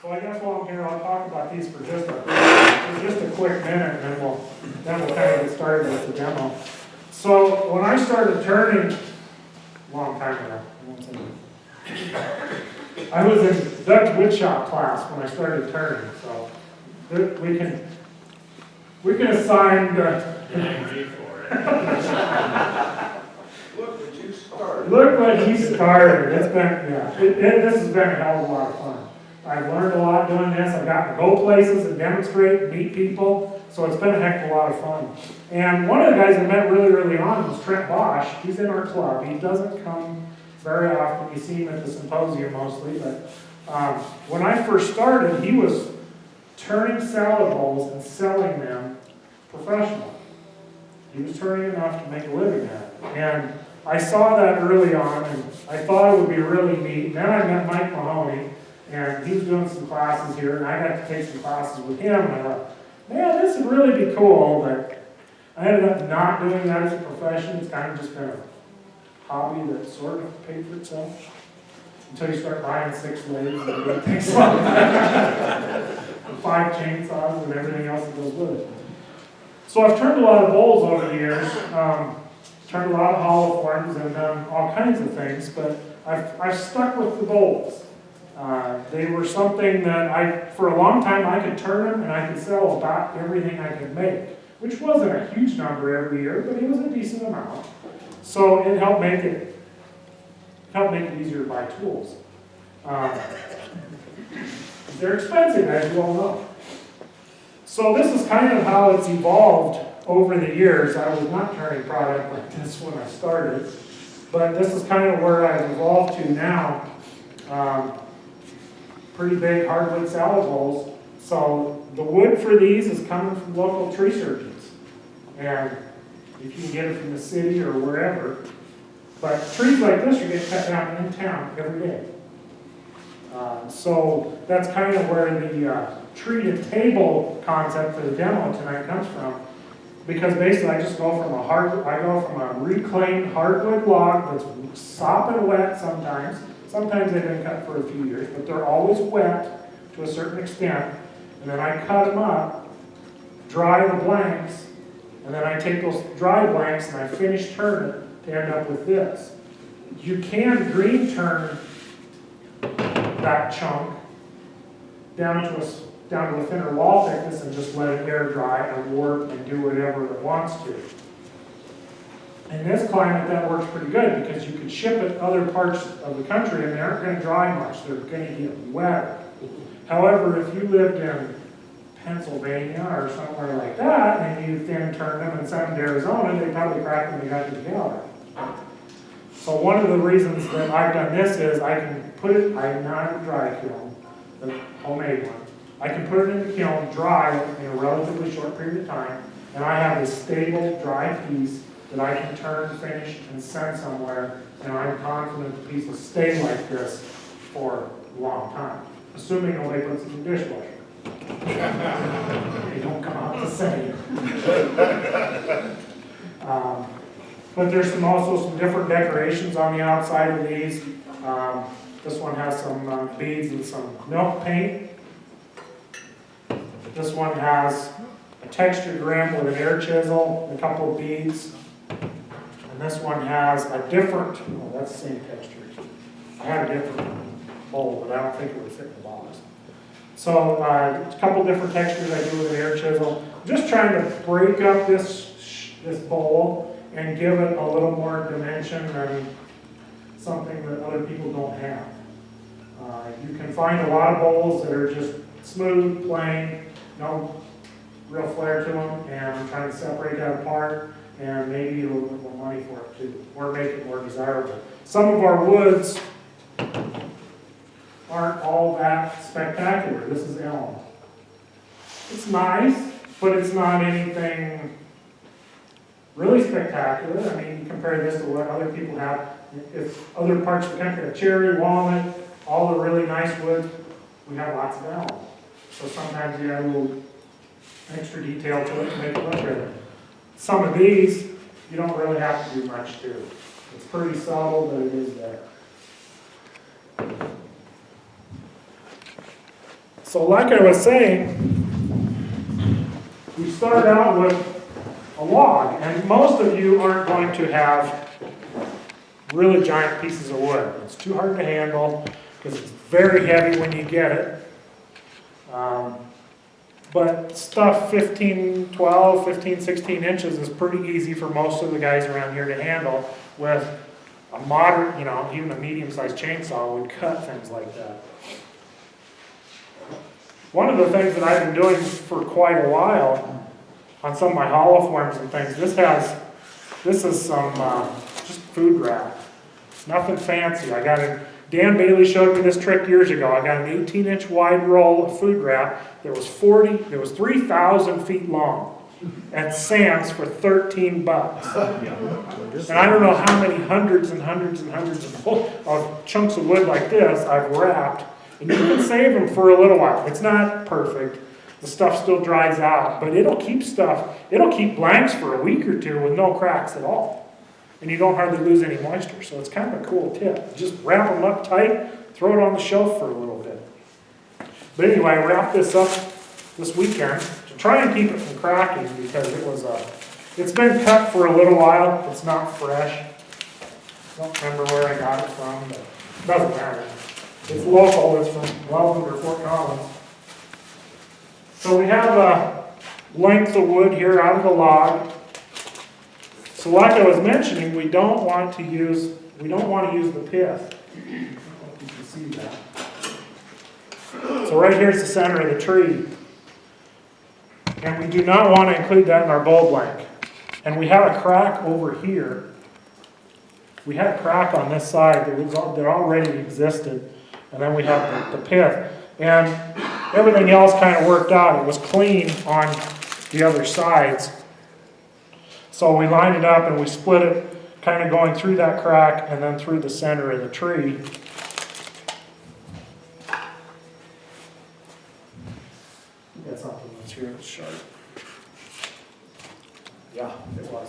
So I guess while I'm here, I'll talk about these for just a quick minute, and then we'll kind of get started with the demo. So when I started turning, a long time ago, I was in Doug's woodshop class when I started turning, so we can assign Look what you started. Look what he started. It's been, yeah, this has been a hell of a lot of fun. I've learned a lot doing this. I've gotten to go places and demonstrate and meet people. So it's been a heck of a lot of fun. And one of the guys I met really early on was Trent Bosch. He's in our club. He doesn't come very often. You see him at the symposium mostly. But when I first started, he was turning salad bowls and selling them professionally. He was turning enough to make a living at it. And I saw that early on, and I thought it would be really neat. And then I met Mike Mahoney, and he was doing some classes here, and I got to take some classes with him, and I thought, man, this would really be cool, but I ended up not doing that as a profession. It's kind of just been a hobby that sort of paid for itself, until you start buying 6 lathes and it takes a lot, and 5 chainsaws and everything else that goes with it. So I've turned a lot of bowls over the years, turned a lot of hollow forms and done all kinds of things, but I've stuck with the bowls. They were something that for a long time I could turn them and I could sell about everything I could make, which wasn't a huge number every year, but it was a decent amount. So it helped make it easier to buy tools. They're expensive, as you all know. So this is kind of how it's evolved over the years. I was not turning product like this when I started, but this is kind of where I've evolved to now. Pretty big hardwood salad bowls. So the wood for these is coming from local tree surgeons. And if you can get it from the city or wherever. But trees like this are getting cut down in town every day. So that's kind of where the tree-to-table concept for the demo tonight comes from. Because basically I just go from a reclaimed hardwood log that's sopping wet sometimes. Sometimes they've been cut for a few years, but they're always wet to a certain extent. And then I cut them up, dry the blanks, and then I take those dry blanks and I finish turn it to end up with this. You can green turn that chunk down to a thinner wall thickness and just let it air dry and warp and do whatever it wants to. In this climate, that works pretty good because you can ship it other parts of the country and they aren't going to dry much. They're going to get wetter. However, if you lived in Pennsylvania or somewhere like that and you thin turn them and send them to Arizona, they probably crack them and got to the gallery. So one of the reasons that I've done this is I can put it, I'm not a dry kiln, the homemade one. I can put it in the kiln, dry it in a relatively short period of time, and I have a stable, dry piece that I can turn, finish, and send somewhere, and I'm confident the piece will stay like this for a long time, assuming nobody puts it in the dishwasher. They don't come out the same. But there's also some different decorations on the outside of these. This one has some beads and some milk paint. This one has a textured rim with an air chisel, a couple of beads. And this one has a different, oh, that's the same texture. I had a different bowl, but I don't think it would fit in the box. So a couple different textures I do with an air chisel. I'm just trying to break up this bowl and give it a little more dimension than something that other people don't have. You can find a lot of bowls that are just smooth, plain, no real flair to them, and I'm trying to separate that apart and maybe a little bit more money for it too, or make it more desirable. Some of our woods aren't all that spectacular. This is elm. It's nice, but it's not anything really spectacular. I mean, you compare this to what other people have. If other parts of the country have cherry, walnut, all the really nice woods, we have lots of elm. So sometimes you add a little extra detail to it to make it look better. Some of these, you don't really have to do much to. It's pretty subtle, but it is there. So like I was saying, we start out with a log, and most of you aren't going to have really giant pieces of wood. It's too hard to handle because it's very heavy when you get it. But stuff 12, 15, 16 inches is pretty easy for most of the guys around here to handle with a moderate, even a medium-sized chainsaw would cut things like that. One of the things that I've been doing for quite a while on some of my hollow forms and things, this is some just food wrap. It's nothing fancy. Dan Bailey showed me this trick years ago. I got an 18-inch wide roll of food wrap that was 3,000 feet long at Sam's for $13. And I don't know how many hundreds and hundreds and hundreds of chunks of wood like this I've wrapped. And you can save them for a little while. It's not perfect. The stuff still dries out, but it'll keep blanks for a week or two with no cracks at all. And you don't hardly lose any moisture, so it's kind of a cool tip. Just wrap them up tight, throw it on the shelf for a little bit. But anyway, I wrapped this up this weekend to try and keep it from cracking because it's been cut for a little while. It's not fresh. I don't remember where I got it from, but it doesn't matter. It's local. It's from Welland or Fort Collins. So we have a length of wood here out of the log. So like I was mentioning, we don't want to use the pith. I don't know if you can see that. So right here's the center of the tree. And we do not want to include that in our bowl blank. And we have a crack over here. We had a crack on this side that already existed. And then we have the pith. And everything else kind of worked out. It was clean on the other sides. So we lined it up and we split it, kind of going through that crack and then through the center of the tree. Got something that's here that's sharp. Yeah, it was.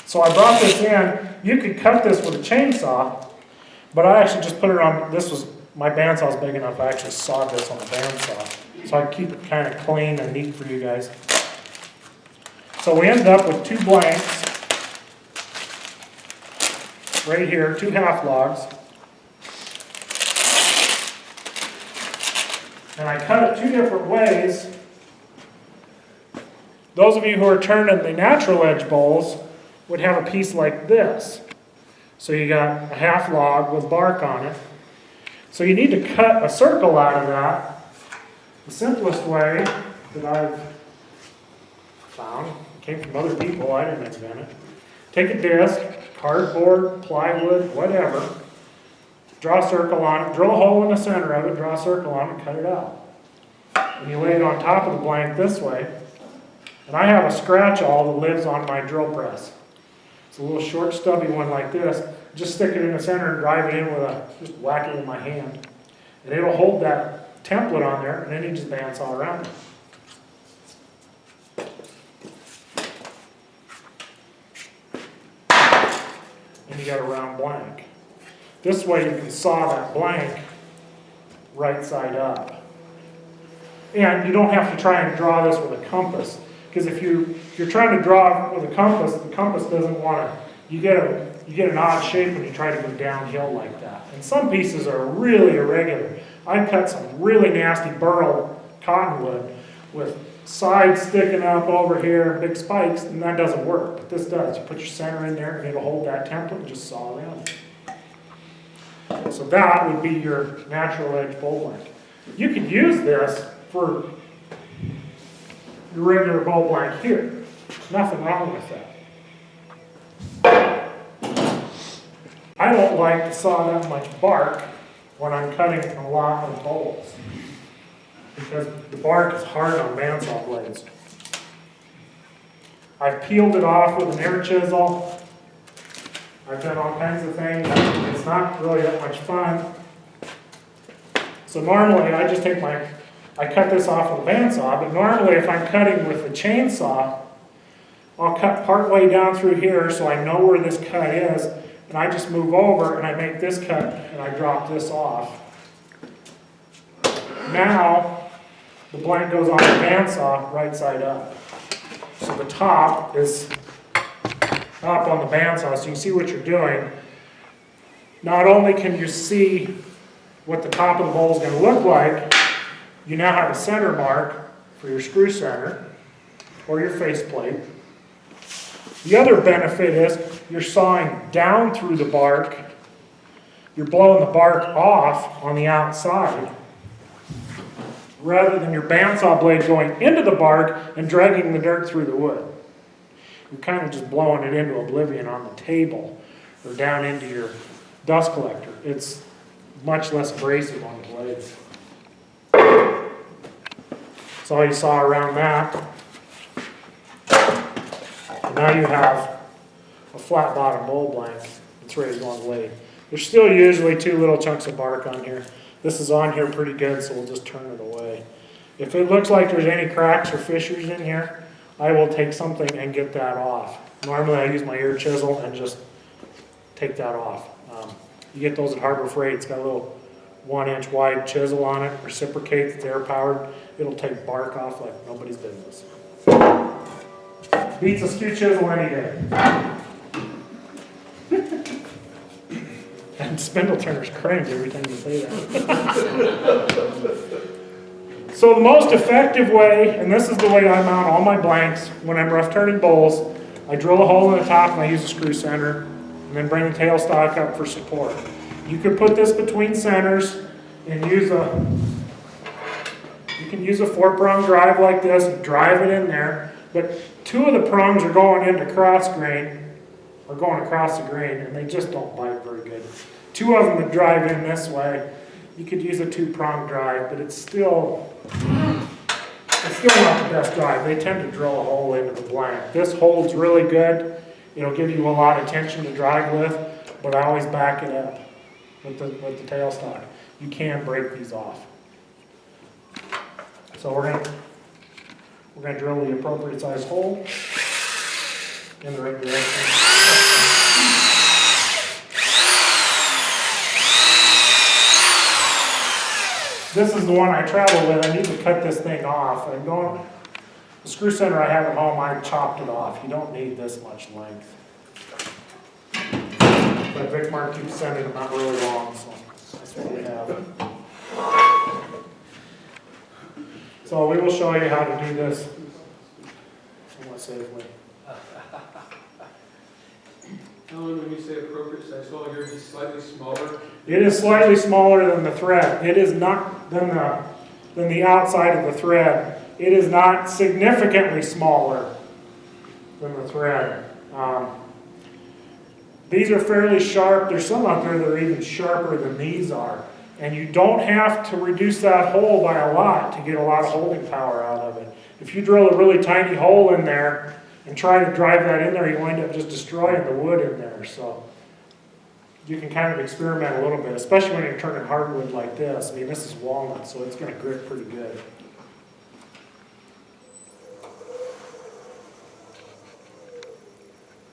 So I brought this in. You could cut this with a chainsaw, but I actually just put it on, my bandsaw's big enough, I actually sawed this on a bandsaw. So I keep it kind of clean and neat for you guys. So we ended up with 2 blanks right here, 2 half logs. And I cut it 2 different ways. Those of you who are turning the natural edge bowls would have a piece like this. So you got a half log with bark on it. So you need to cut a circle out of that. The simplest way that I've found, came from other people, I didn't invent it. Take a disc, cardboard, plywood, whatever, draw a circle on it, drill a hole in the center of it, draw a circle on it, cut it out. And you lay it on top of the blank this way. And I have a scratch awl that lives on my drill press. It's a little short stubby one like this. Just stick it in the center and drive it in just whack it with my hand. And it'll hold that template on there, and then you just bandsaw around it. And you got a round blank. This way you can saw that blank right side up. And you don't have to try and draw this with a compass. Because if you're trying to draw with a compass, the compass doesn't want to, you get an odd shape when you try to go downhill like that. And some pieces are really irregular. I cut some really nasty burl cottonwood with sides sticking up over here, big spikes, and that doesn't work. But this does. You put your center in there and it'll hold that template and just saw around it. So that would be your natural edge bowl blank. You could use this for your regular bowl blank here. Nothing wrong with that. I don't like to saw that much bark when I'm cutting a lot of bowls, because the bark is hard on bandsaw blades. I've peeled it off with an air chisel. I've done all kinds of things. It's not really that much fun. So normally I just I cut this off with a bandsaw, but normally if I'm cutting with a chainsaw, I'll cut part way down through here so I know where this cut is, and I just move over and I make this cut and I drop this off. Now, the blank goes on the bandsaw right side up. So the top is up on the bandsaw, so you see what you're doing. Not only can you see what the top of the bowl is going to look like, you now have a center mark for your screw center or your faceplate. The other benefit is you're sawing down through the bark. You're blowing the bark off on the outside rather than your bandsaw blade going into the bark and dragging the dirt through the wood. You're kind of just blowing it into oblivion on the table or down into your dust collector. It's much less abrasive on the blades. That's all you saw around that. And now you have a flat bottom bowl blank that's ready to go on the blade. There's still usually 2 little chunks of bark on here. This is on here pretty good, so we'll just turn it away. If it looks like there's any cracks or fissures in here, I will take something and get that off. Normally I use my ear chisel and just take that off. You get those at Harbor Freight. It's got a little 1-inch wide chisel on it, reciprocates, it's air powered. It'll take bark off like nobody's business. Beats a skew chisel any day. And spindle turner's cringe every time you say that. So the most effective way, and this is the way I mount all my blanks when I'm rough turning bowls, I drill a hole in the top and I use a screw center, and then bring the tailstock up for support. You could put this between centers and you can use a 4-prong drive like this and drive it in there, but 2 of the prongs are going into cross grain, or going across the grain, and they just don't bite very good. 2 of them that drive in this way, you could use a 2-prong drive, but it's still not the best drive. They tend to drill a hole into the blank. This holds really good. It'll give you a lot of tension to drive with, but I always back it up with the tailstock. You can break these off. So we're gonna drill the appropriate size hole in the right direction. This is the one I travel with. I need to cut this thing off. The screw center I have at home, I chopped it off. You don't need this much length. But Vicmar keeps sending them out really long, so that's what we have. So we will show you how to do this somewhat safely. Alan, when you say appropriate size hole, you're just slightly smaller? It is slightly smaller than the thread. It is not than the outside of the thread. It is not significantly smaller than the thread. These are fairly sharp. There's some out there that are even sharper than these are. And you don't have to reduce that hole by a lot to get a lot of holding power out of it. If you drill a really tiny hole in there and try to drive that in there, you wind up just destroying the wood in there. So you can kind of experiment a little bit, especially when you're turning hardwood like this. I mean, this is walnut, so it's going to grip pretty good.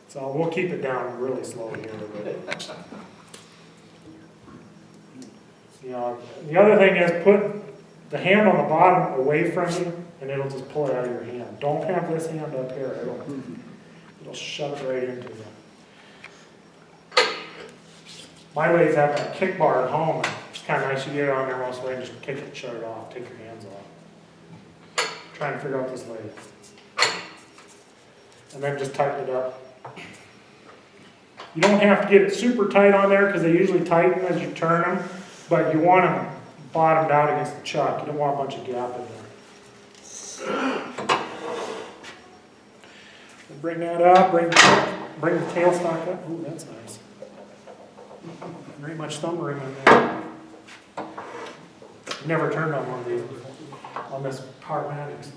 So we'll keep it down really slow here. But, you know, the other thing is put the hand on the bottom away from you, and it'll just pull it out of your hand. Don't have this hand up here. It'll shove it right into you. My lathes have a kick bar at home. It's kind of nice. You get it on there most way and just kick it, shut it off, take your hands off. Trying to figure out this lathe. And then just tighten it up. You don't have to get it super tight on there because they usually tighten as you turn them, but you want them bottomed out against the chuck. You don't want a bunch of gap in there. Bring that up, bring the tailstock up. Ooh, that's nice. Very much thumb ring in there. Never turned on one of these before, on this Powermatics.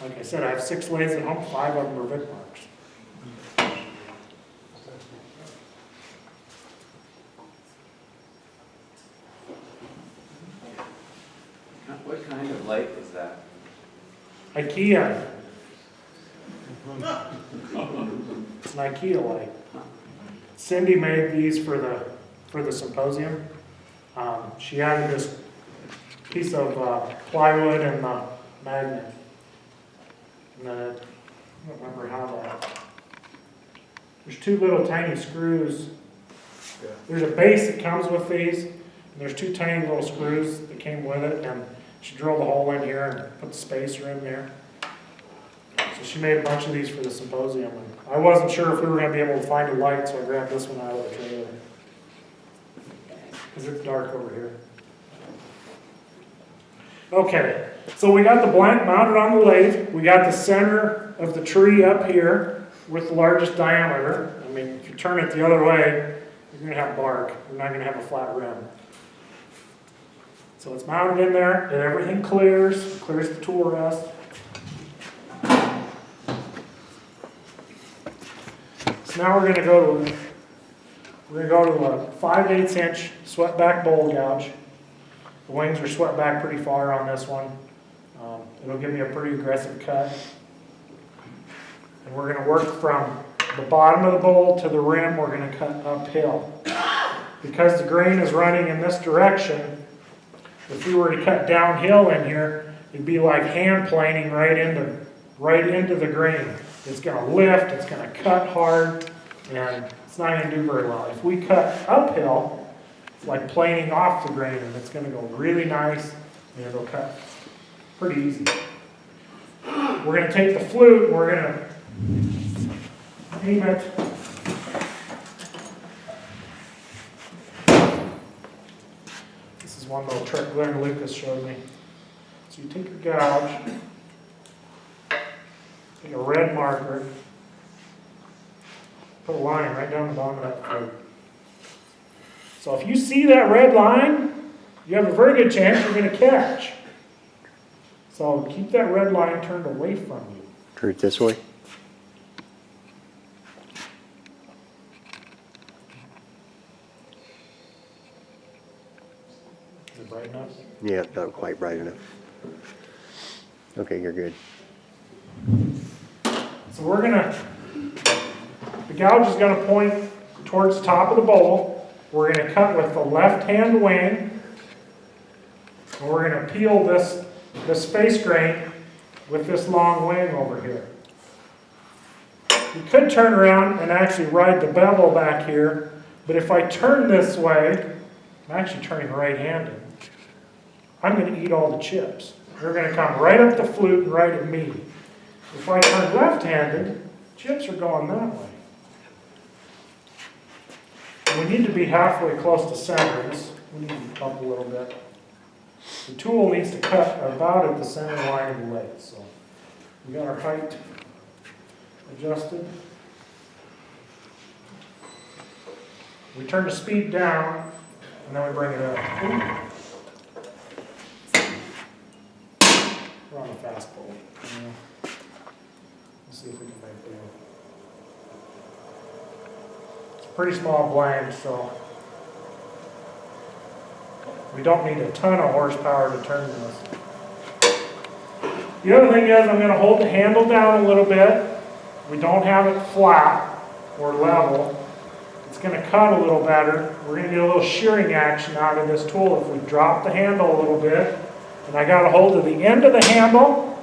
Like I said, I have 6 lathes at home, 5 of them are Vicmarks. What kind of light is that? IKEA. It's an IKEA light. Cindy made these for the symposium. She added this piece of plywood and magnet. And then I don't remember how that. There's two little tiny screws. Yeah. There's a base that comes with these, and there's two tiny little screws that came with it, and she drilled a hole in here and put the spacer in there. So she made a bunch of these for the symposium. And I wasn't sure if we were going to be able to find a light, so I grabbed this one out of the trailer. Because it's dark over here. Okay, so we got the blank mounted on the lathe. We got the center of the tree up here with the largest diameter. I mean, if you turn it the other way, you're going to have bark. You're not going to have a flat rim. So it's mounted in there, and everything clears the tool rest. So now we're going to go to a 5/8 inch swept back bowl gouge. The wings are swept back pretty far on this one. It'll give me a pretty aggressive cut. And we're going to work from the bottom of the bowl to the rim. We're going to cut uphill. Because the grain is running in this direction, if we were to cut downhill in here, it'd be like hand planing right into the grain. It's going to lift, it's going to cut hard, and it's not going to do very well. If we cut uphill, it's like planing off the grain, and it's going to go really nice, and it'll cut pretty easy. We're going to take the flute, and we're going to aim it one little trick Glenn Lucas showed me. So you take your gouge, take a red marker, put a line right down the bottom of that flute. So if you see that red line, you have a very good chance you're going to catch. So keep that red line turned away from you. Turn it this way. Is it bright enough? Yeah, not quite bright enough. Okay, you're good. So we're gonna, the gouge is gonna point towards the top of the bowl. We're gonna cut with the left-hand wing. And we're gonna peel this face grain with this long wing over here. You could turn around and actually ride the bevel back here, but if I turn this way, I'm actually turning right-handed, I'm going to eat all the chips. They're going to come right up the flute and right at me. If I turn left-handed, chips are going that way. And we need to be halfway close to center. We need to bump a little bit. The tool needs to cut about at the center line of the lathe. So we got our height adjusted. We turn the speed down, and then we bring it up. Ooh. We're on a fast bowl. Yeah. Let's see if we can make it. It's a pretty small blank, so we don't need a ton of horsepower to turn this. The other thing is I'm going to hold the handle down a little bit. We don't have it flat or level. It's going to cut a little better. We're going to get a little shearing action out of this tool if we drop the handle a little bit. And I got a hold of the end of the handle.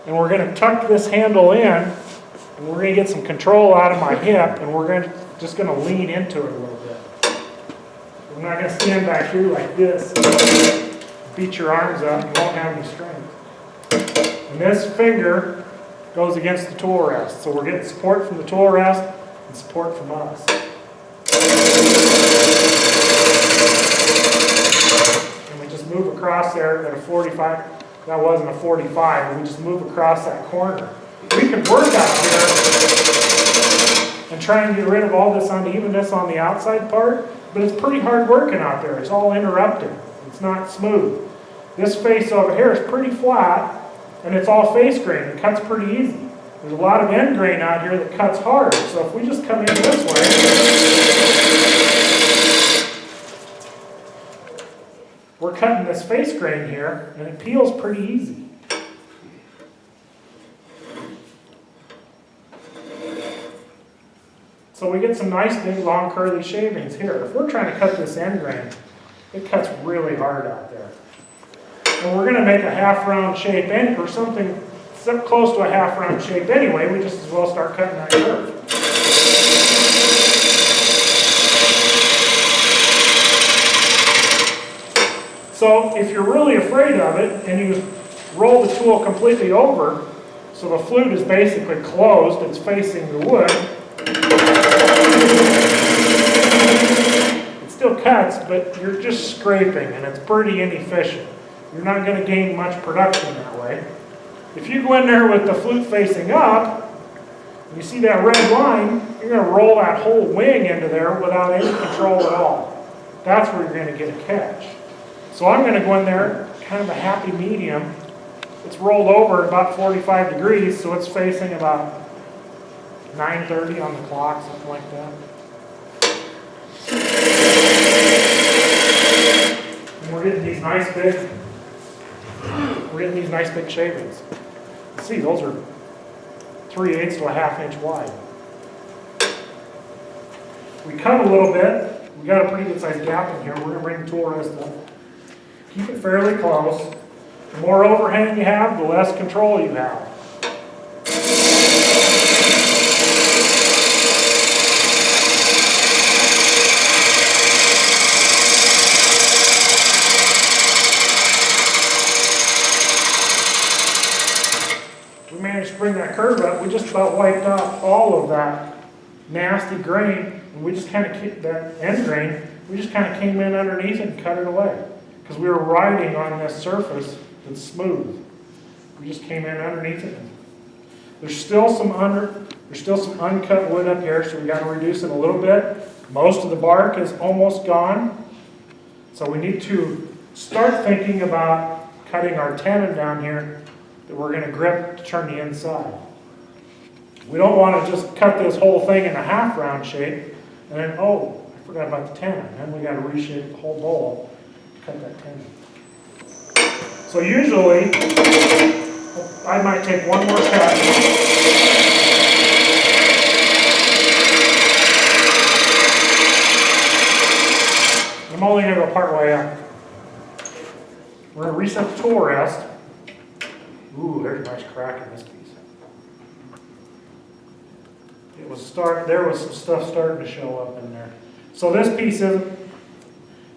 And we're going to tuck this handle in. And we're going to get some control out of my hip. And we're just going to lean into it a little bit. I'm not going to stand back here like this. Beat your arms up. You won't have any strength. And this finger goes against the tool rest. So we're getting support from the tool rest and support from us. And we just move across there at a 45. That wasn't a 45, but we just move across that corner. We can work out here and try and get rid of all this unevenness on the outside part, but it's pretty hard working out there. It's all interrupted. It's not smooth. This face over here is pretty flat, and it's all face grain. It cuts pretty easy. There's a lot of end grain out here that cuts hard. So if we just come in this way, we're cutting this face grain here, and it peels pretty easy. So we get some nice big long curly shavings here. If we're trying to cut this end grain, it cuts really hard out there. And we're going to make a half round shape or something close to a half round shape anyway. We just as well start cutting that curve. So if you're really afraid of it and you roll the tool completely over, so the flute is basically closed, it's facing the wood, it still cuts, but you're just scraping and it's pretty inefficient. You're not going to gain much production that way. If you go in there with the flute facing up, you see that red line, you're going to roll that whole wing into there without any control at all. That's where you're going to get a catch. So I'm going to go in there, kind of a happy medium. It's rolled over at about 45 degrees, so it's facing about 9:30 on the clock, something like that. And we're getting these nice big shavings. See, those are 3/8 to a 1/2 inch wide. We cut a little bit. We got a pretty good sized gap in here. We're going to bring the tool rest up. Keep it fairly close. The more overhang you have, the less control you have. We managed to bring that curve up. We just about wiped out all of that nasty grain, and we just kind of that end grain. We just kind of came in underneath it and cut it away because we were riding on this surface that's smooth. We just came in underneath it. There's still some uncut wood up here, so we got to reduce it a little bit. Most of the bark is almost gone, so we need to start thinking about cutting our tenon down here that we're going to grip to turn the inside. We don't want to just cut this whole thing in a half round shape and then, oh, I forgot about the tenon. Then we got to reshape the whole bowl to cut that tenon. So usually, I might take one more cut. I'm only going to go part way up. We're going to reset the tool rest. Ooh, there's a nice crack in this piece. There was some stuff starting to show up in there. So this piece is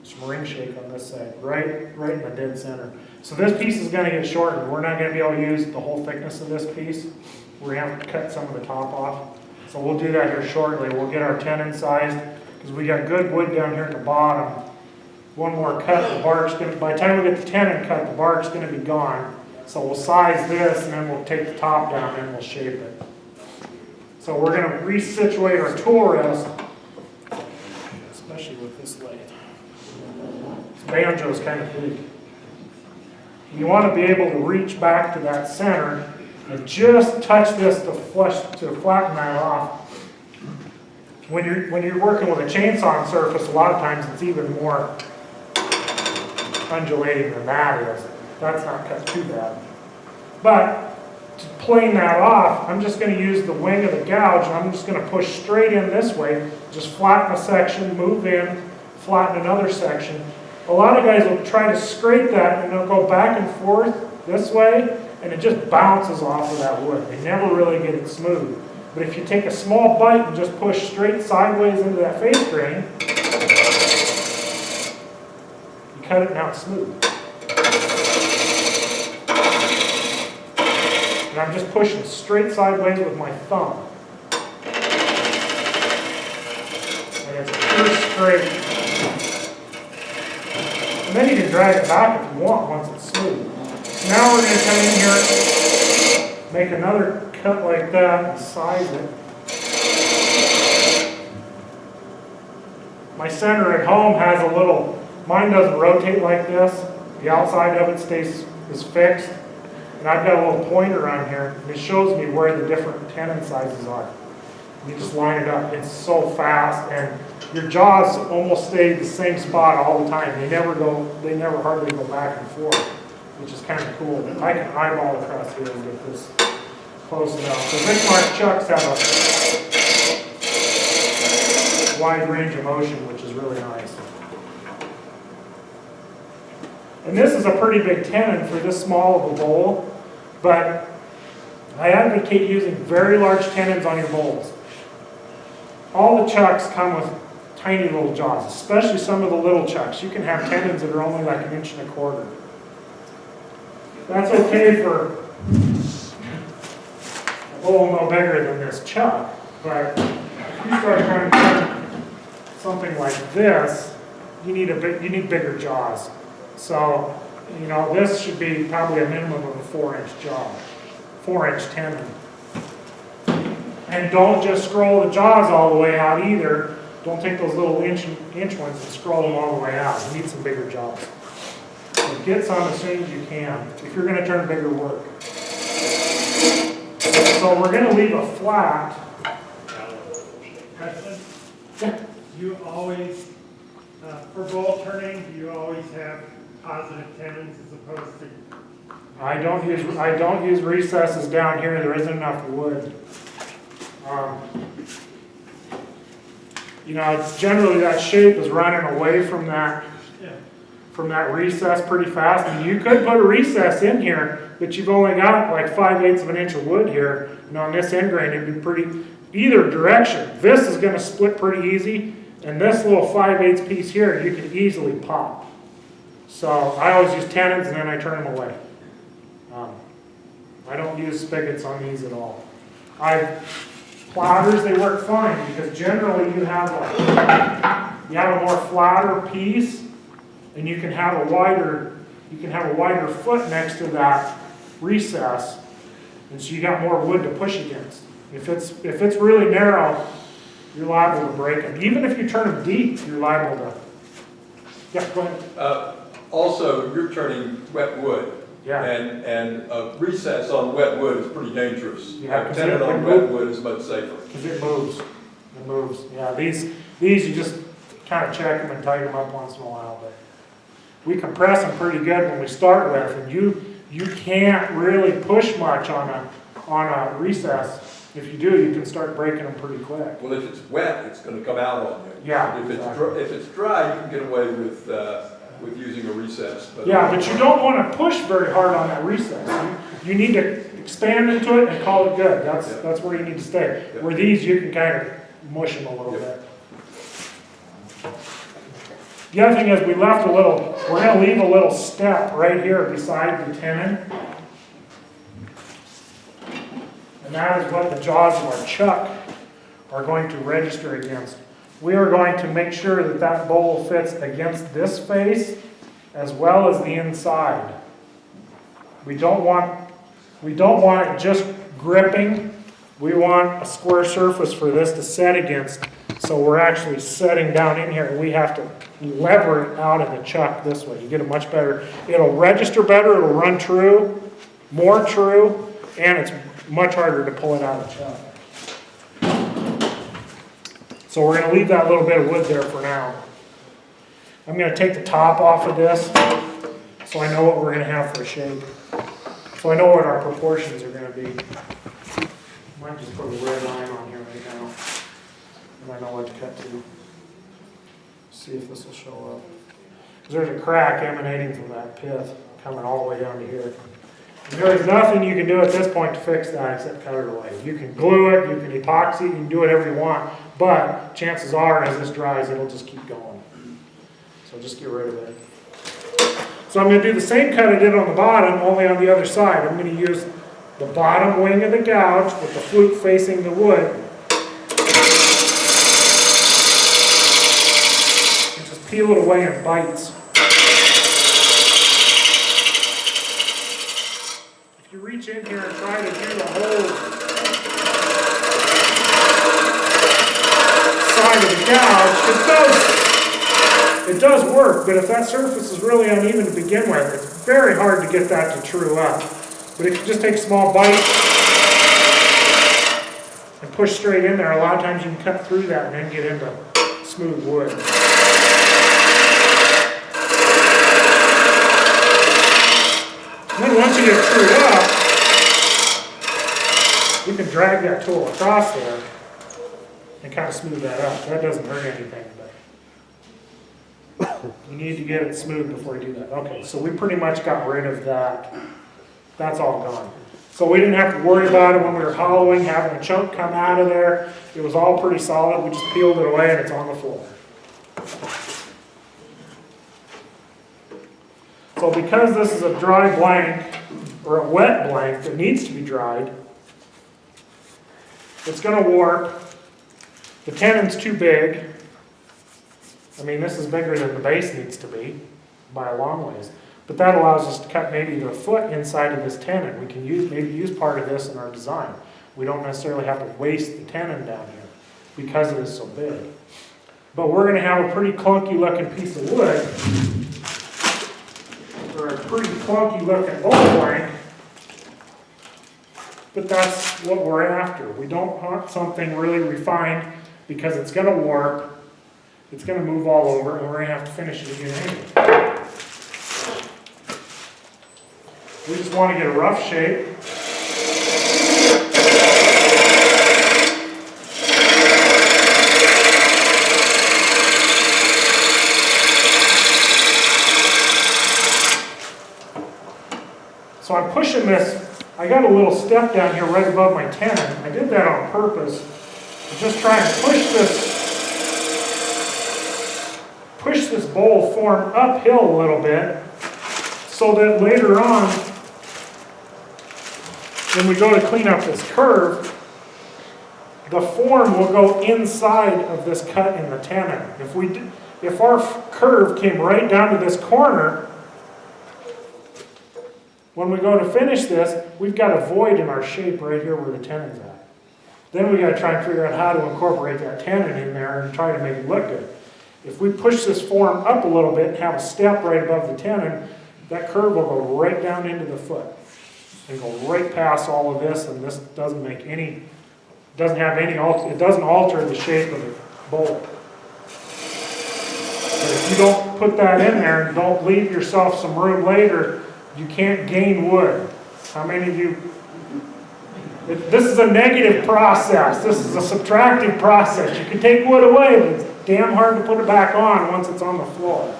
some ring shake on this side, right in the dead center. So this piece is going to get shortened. We're not going to be able to use the whole thickness of this piece. We're going to have to cut some of the top off. So we'll do that here shortly. We'll get our tenon sized because we got good wood down here at the bottom. One more cut, the bark's going to, by the time we get the tenon cut, the bark's going to be gone. So we'll size this and then we'll take the top down and we'll shape it. So we're going to resituate our tool rest, especially with this lathe. This banjo is kind of big. You want to be able to reach back to that center and just touch this to flatten that off. When you're working with a chainsaw surface, a lot of times it's even more undulating than that is. That's not cut too bad. But to plane that off, I'm just going to use the wing of the gouge and I'm just going to push straight in this way. Just flatten a section, move in, flatten another section. A lot of guys will try to scrape that and they'll go back and forth this way and it just bounces off of that wood. They never really get it smooth. But if you take a small bite and just push straight sideways into that face grain, you cut it, now it's smooth. And I'm just pushing straight sideways with my thumb. And it's pure straight. And then you can drag it back if you want once it's smooth. So now we're going to come in here, make another cut like that, and size it. My center at home has a little, mine doesn't rotate like this. The outside of it is fixed. And I've got a little pointer on here, and it shows me where the different tenon sizes are. You just line it up. It's so fast, and your jaws almost stay the same spot all the time. They never hardly go back and forth, which is kind of cool. I can eyeball across here and get this close enough. So Vic Mark Chucks have wide range of motion, which is really nice. And this is a pretty big tenon for this small of a bowl, but I advocate using very large tenons on your bowls. All the chucks come with tiny little jaws, especially some of the little chucks. You can have tenons that are only like 1.25 inches. That's okay for a bowl no bigger than this chuck, but if you start trying to turn something like this, you need bigger jaws. So, you know, this should be probably a minimum of a 4-inch jaw, 4-inch tenon. And don't just scroll the jaws all the way out either. Don't take those little inch ones and scroll them all the way out. You need some bigger jaws. So get some as soon as you can if you're going to turn bigger work. So we're going to leave a flat. Question? You always, for bowl turning, do you always have positive tenons as opposed to? I don't use recesses down here. There isn't enough wood. You know, generally that shape is running away from that recess pretty fast. And you could put a recess in here, but you've only got like 5/8 of an inch of wood here. And on this end grain, it'd be pretty, either direction. This is going to split pretty easy, and this little 5/8 piece here, you can easily pop. So I always use tenons and then I turn them away. I don't use spigots on these at all. Platters, they work fine because generally you have a more flatter piece, and you can have a wider foot next to that recess, and so you got more wood to push against. If it's really narrow, you're liable to break them. Even if you turn them deep, you're liable to. Yeah, go ahead. Also, you're turning wet wood. Yeah. And a recess on wet wood is pretty dangerous. Yeah, A tenon on wet wood is much safer. Because it moves. It moves. Yeah, these you just kind of check them and tighten them up once in a while. But we compress them pretty good when we start with, and you can't really push much on a recess. If you do, you can start breaking them pretty quick. Well, if it's wet, it's going to come out on you. Yeah. If it's dry, you can get away with using a recess. But Yeah, but you don't want to push very hard on that recess. You need to expand into it and call it good. That's where you need to stay. Yeah. Where these, you can kind of mush them a little bit. The other thing is we're going to leave a little step right here beside the tenon. And that is what the jaws of our chuck are going to register against. We are going to make sure that that bowl fits against this face as well as the inside. We don't want it just gripping. We want a square surface for this to set against. So we're actually setting down in here. We have to lever it out of the chuck this way. You get a much better, it'll register better, it'll run true, more true, and it's much harder to pull it out of the chuck. So we're going to leave that little bit of wood there for now. I'm going to take the top off of this so I know what we're going to have for a shape. So I know what our proportions are going to be. Might just put a red line on here right now. And I know what to cut to. See if this will show up. There's a crack emanating from that pith coming all the way down to here. And there is nothing you can do at this point to fix that except cut it away. You can glue it, you can epoxy, you can do whatever you want, but chances are as this dries it'll just keep going. So just get rid of it. So I'm going to do the same cut I did on the bottom, only on the other side. I'm going to use the bottom wing of the gouge with the fluke facing the wood. And just peel it away in bites. If you reach in here and try to do the whole side of the gouge, it does work, but if that surface is really uneven to begin with, it's very hard to get that to true up. But if you just take a small bite and push straight in there, a lot of times you can cut through that and then get into smooth wood. And then once you get it trued up, you can drag that tool across there and kind of smooth that out. That doesn't hurt anything, but you need to get it smooth before you do that. Okay, so we pretty much got rid of that. That's all gone. So we didn't have to worry about it when we were hollowing, having a chunk come out of there. It was all pretty solid. We just peeled it away and it's on the floor. So because this is a dry blank, or a wet blank that needs to be dried, it's going to warp. The tenon's too big. I mean, this is bigger than the base needs to be by a long ways. But that allows us to cut maybe the foot inside of this tenon. We can maybe use part of this in our design. We don't necessarily have to waste the tenon down here because it is so big. But we're going to have a pretty clunky looking piece of wood, or a pretty clunky looking bowl blank. But that's what we're after. We don't want something really refined because it's going to warp, it's going to move all over, and we're going to have to finish it again anyway. We just want to get a rough shape. So I'm pushing this. I got a little step down here right above my tenon. I did that on purpose. I'm just trying to push this bowl form uphill a little bit so that later on, when we go to clean up this curve, the form will go inside of this cut in the tenon. If our curve came right down to this corner, when we go to finish this, we've got a void in our shape right here where the tenon's at. Then we got to try and figure out how to incorporate that tenon in there and try to make it look good. If we push this form up a little bit and have a step right above the tenon, that curve will go right down into the foot and go right past all of this, and this doesn't make any, doesn't have any, it doesn't alter the shape of the bowl. But if you don't put that in there and don't leave yourself some room later, you can't gain wood. How many of you? This is a negative process. This is a subtractive process. You can take wood away, but it's damn hard to put it back on once it's on the floor.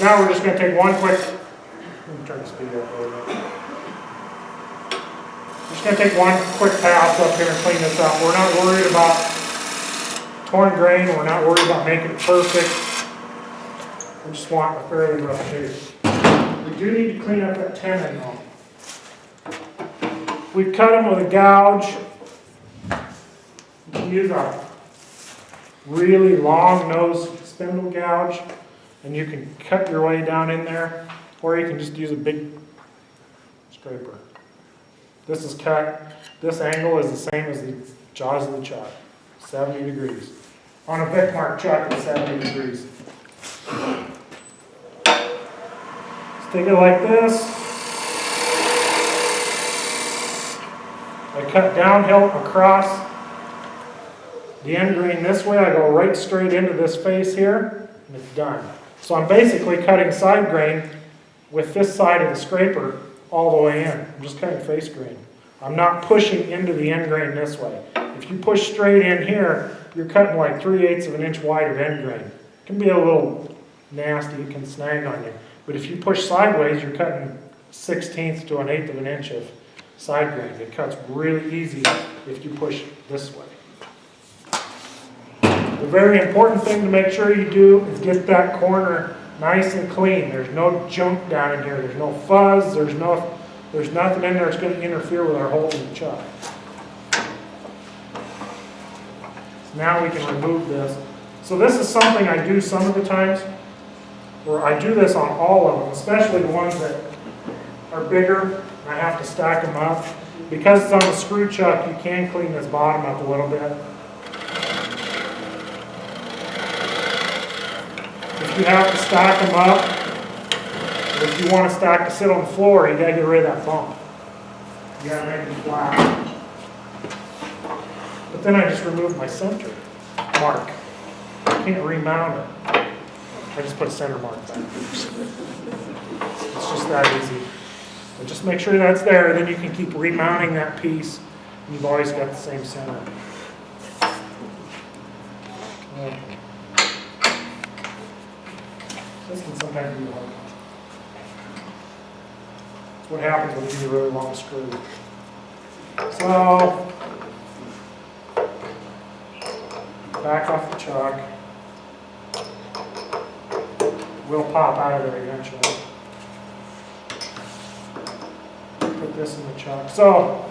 Now we're just going to take one quick, let me try to speed it up a little bit. We're just going to take one quick pass up here and clean this up. We're not worried about torn grain. We're not worried about making it perfect. We just want a fairly rough shape. We do need to clean up that tenon though. We cut them with a gouge. You can use a really long nose spindle gouge, and you can cut your way down in there, or you can just use a big scraper. This is cut. This angle is the same as the jaws of the chuck, 70 degrees. On a Vic Mark chuck, it's 70 degrees. Take it like this. I cut downhill across the end grain this way. I go right straight into this face here, and it's done. So I'm basically cutting side grain with this side of the scraper all the way in. I'm just cutting face grain. I'm not pushing into the end grain this way. If you push straight in here, you're cutting like 3/8 of an inch wide of end grain. It can be a little nasty, it can snag on you. But if you push sideways, you're cutting 1/16 to 1/8 of an inch of side grain. It cuts really easy if you push this way. The very important thing to make sure you do is get that corner nice and clean. There's no junk down in here. There's no fuzz. There's nothing in there that's going to interfere with our holding the chuck. So now we can remove this. So this is something I do some of the times, where I do this on all of them, especially the ones that are bigger. I have to stack them up. Because it's on the screw chuck, you can clean this bottom up a little bit. If you have to stack them up, or if you want to stack to sit on the floor, you got to get rid of that bump. You got to make it flat. But then I just remove my center mark. I can't remount it. I just put a center mark back. It's just that easy. But just make sure that's there, and then you can keep remounting that piece You've always got the same center. Yeah. This can sometimes be hard. That's what happens when you do a really long screw. So, back off the chuck. Will pop out of there eventually. Put this in the chuck. So,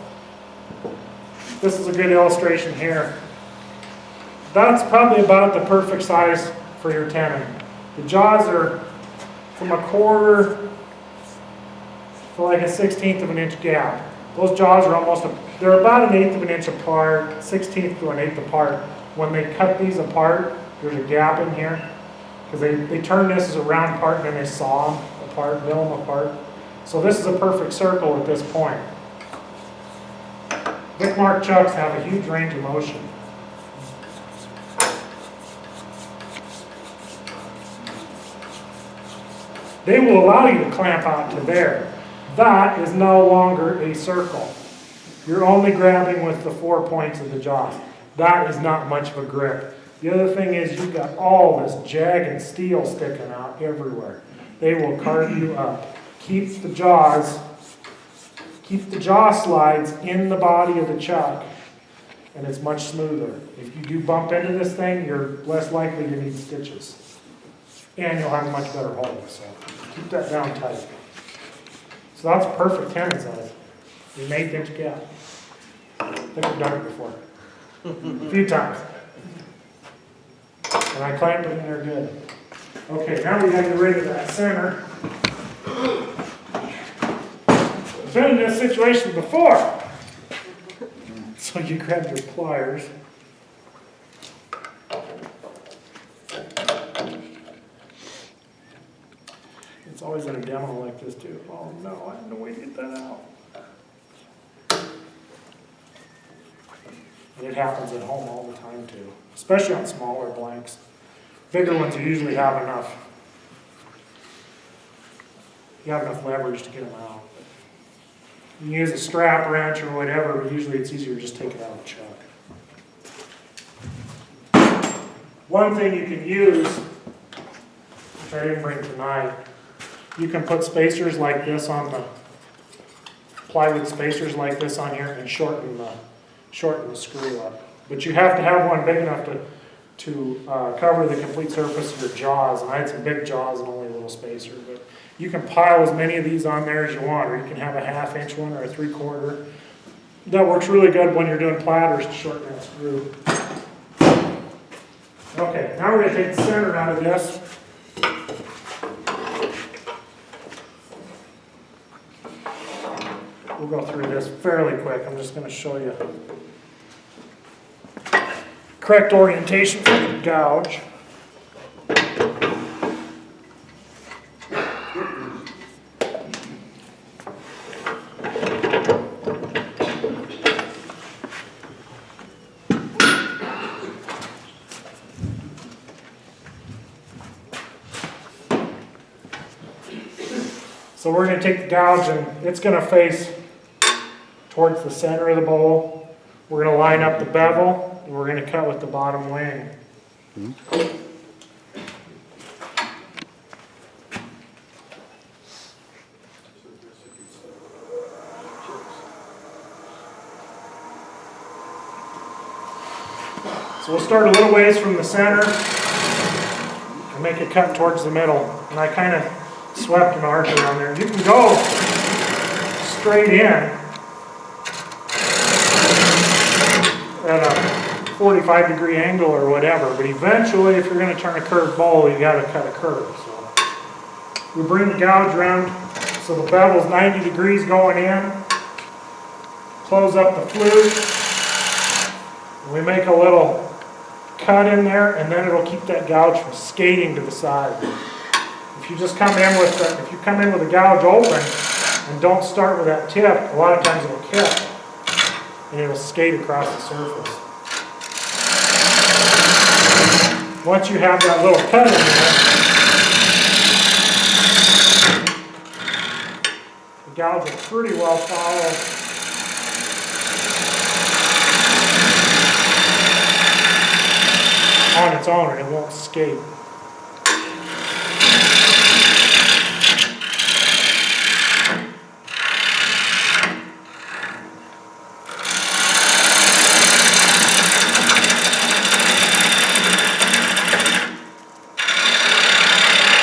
this is a good illustration here. That's probably about the perfect size for your tenon. The jaws are from a quarter to like a 1/16 of an inch gap. Those jaws are they're about 1/8 of an inch apart, 1/16 to 1/8 apart. When they cut these apart, there's a gap in here, because they turn this as a round part and then they saw them apart, mill them apart. So this is a perfect circle at this point. Vic Mark chucks have a huge range of motion. They will allow you to clamp out to there. That is no longer a circle. You're only grabbing with the 4 points of the jaws. That is not much of a grip. The other thing is you've got all this jagged steel sticking out everywhere. They will carve you up. Keep the jaw slides in the body of the chuck, and it's much smoother. If you do bump into this thing, you're less likely to need stitches. And you'll have a much better hold. So keep that down tight. So that's perfect tenon size. An 1/8 inch gap. I think I've done it before. A few times. And I clamped it in there good. Okay, now we gotta get rid of that center. I've been in this situation before. So you grab your pliers. It's always in a demo like this too. Oh no, I have no way to get that out. And it happens at home all the time too, especially on smaller blanks. Bigger ones, you usually have enough. You have enough leverage to get them out. You can use a strap wrench or whatever, but usually it's easier to just take it out of the chuck. One thing you can use, which I didn't bring tonight, you can put spacers like this on the plywood spacers like this on here and shorten the screw up. But you have to have one big enough to cover the complete surface of your jaws. And I had some big jaws and only a little spacer. But you can pile as many of these on there as you want, or you can have a 1/2 inch one or a 3/4. That works really good when you're doing platters to shorten that screw. Okay, now we're going to take the center out of this. We'll go through this fairly quick. I'm just going to show you correct orientation for the gouge. So we're going to take the gouge and it's going to face towards the center of the bowl. We're going to line up the bevel and we're going to cut with the bottom wing. So we'll start a little ways from the center and make a cut towards the middle. And I kind of swept an arc around there. You can go straight in at a 45-degree angle or whatever, but eventually if you're going to turn a curved bowl, you got to cut a curve. So we bring the gouge around so the bevel's 90 degrees going in, close up the flute, and we make a little cut in there, and then it'll keep that gouge from skating to the side. If you just come in with the gouge open and don't start with that tip, a lot of times it'll kick and it'll skate across the surface. Once you have that little cut in there, the gouge will pretty well follow on its own and it won't escape.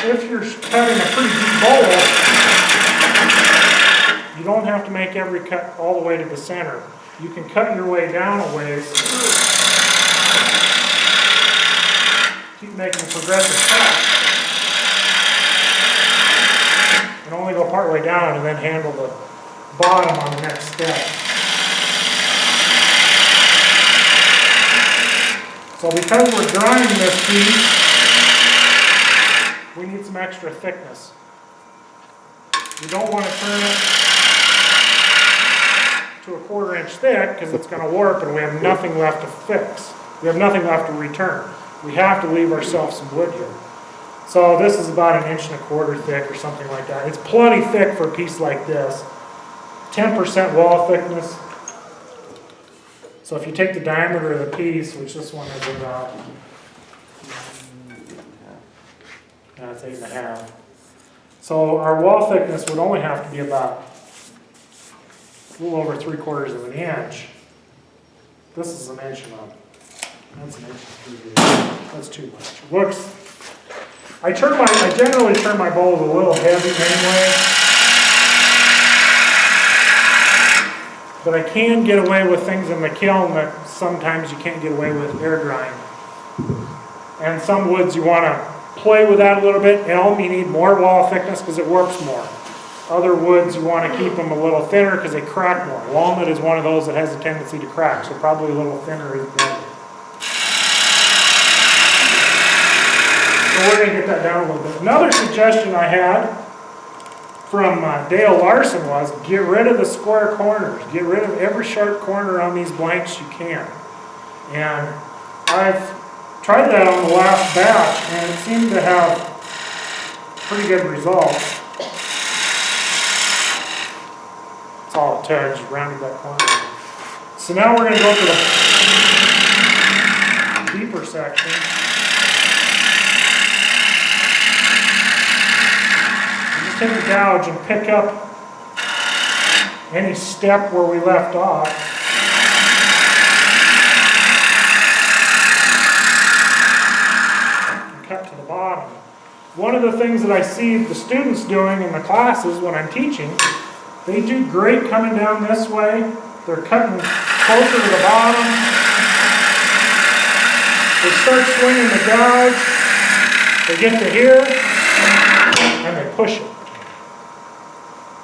If you're cutting a pretty deep bowl, you don't have to make every cut all the way to the center. You can cut your way down a ways. Keep making progressive cuts. And only go part way down and then handle the bottom on the next step. So because we're drying this piece, we need some extra thickness. We don't want to turn it to a 1/4 inch thick because it's going to warp and we have nothing left to fix. We have nothing left to return. We have to leave ourselves some wood here. So this is about 1 1/4 inches thick or something like that. It's plenty thick for a piece like this. 10% wall thickness. So if you take the diameter of the piece, which this one is about, that's 8.5. So our wall thickness would only have to be about a little over 3/4 of an inch. This is 1 inch and that's 1 inch. That's too much. I generally turn my bowls a little heavy anyway. But I can get away with things in the kiln that sometimes you can't get away with air drying. And some woods you want to play with that a little bit. Elm, you need more wall thickness because it warps more. Other woods, you want to keep them a little thinner because they crack more. Walnut is one of those that has a tendency to crack, so probably a little thinner is better. So we're going to get that down a little bit. Another suggestion I had from Dale Larson was get rid of the square corners. Get rid of every sharp corner on these blanks you can. And I've tried that on the last batch and it seemed to have pretty good results. That's all it took, just rounded that corner. So now we're going to go to the deeper section. Just take the gouge and pick up any step where we left off. And cut to the bottom. One of the things that I see the students doing in the classes when I'm teaching, they do great coming down this way. They're cutting closer to the bottom. They start swinging the gouge. They get to here, and they push it.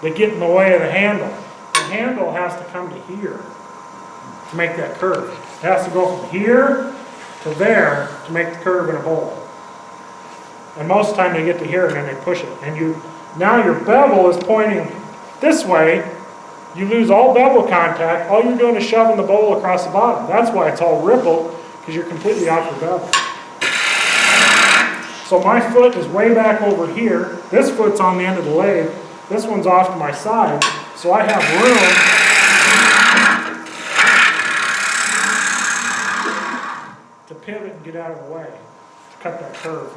They get in the way of the handle. The handle has to come to here to make that curve. It has to go from here to there to make the curve in a bowl. And most of the time they get to here and then they push it. And now your bevel is pointing this way. You lose all bevel contact. All you're doing is shoving the bowl across the bottom. That's why it's all rippled, because you're completely off your bevel. So my foot is way back over here. This foot's on the end of the lathe. This one's off to my side. So I have room to pivot and get out of the way, to cut that curve.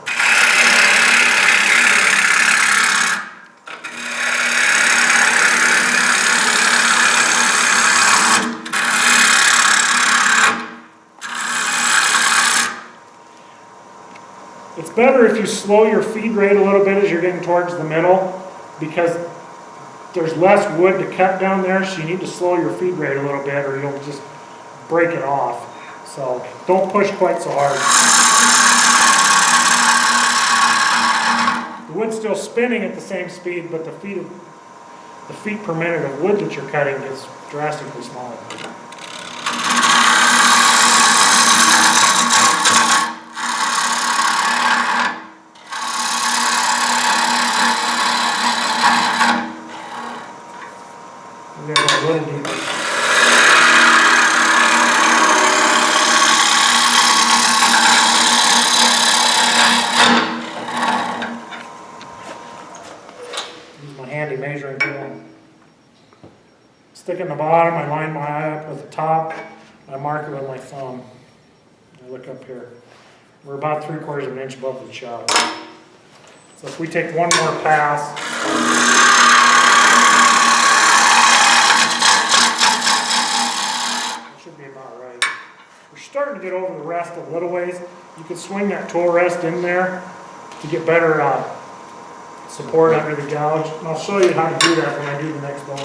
It's better if you slow your feed rate a little bit as you're getting towards the middle, because there's less wood to cut down there, so you need to slow your feed rate a little bit or you'll just break it off. So don't push quite so hard. The wood's still spinning at the same speed, but the feet per minute of wood that you're cutting gets drastically smaller. A little deeper. Use my handy measuring tool. Stick in the bottom, I line my eye up with the top, and I mark it with my thumb. I look up here. We're about 3/4 of an inch above the chuck. So if we take one more pass, that should be about right. We're starting to get over the rest a little ways. You could swing that tool rest in there to get better support under the gouge. And I'll show you how to do that when I do the next bowl.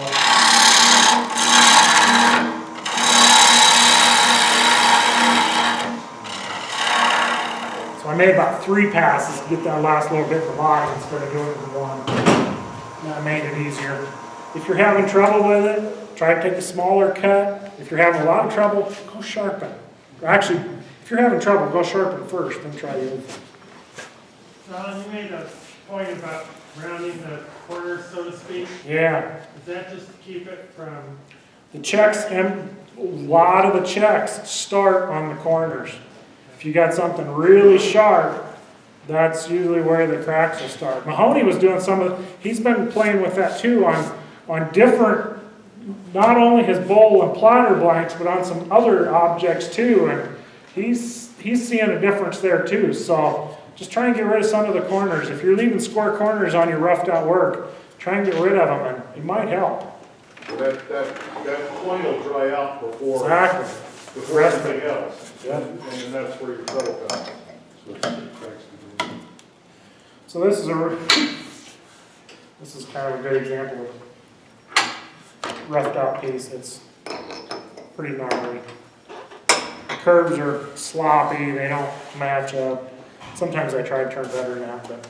So I made about 3 passes to get that last little bit at the bottom instead of doing it in one. And that made it easier. If you're having trouble with it, try to take a smaller cut. If you're having a lot of trouble, go sharpen. Actually, if you're having trouble, go sharpen first, then try the other thing. Ron, you made a point about rounding the corners, so to speak. Yeah. Is that just to keep it from, The checks, and a lot of the checks start on the corners. If you got something really sharp, that's usually where the cracks will start. Mahoney was doing he's been playing with that too on different, not only his bowl and platter blanks, but on some other objects too. And he's seeing a difference there too. So just try and get rid of some of the corners. If you're leaving square corners on your roughed out work, try and get rid of them, and it might help. That point will dry out before everything else. Yeah. And that's where your trouble comes. So this is kind of a good example of roughed out piece. It's pretty gnarly. The curves are sloppy, they don't match up. Sometimes I try to turn better than that, but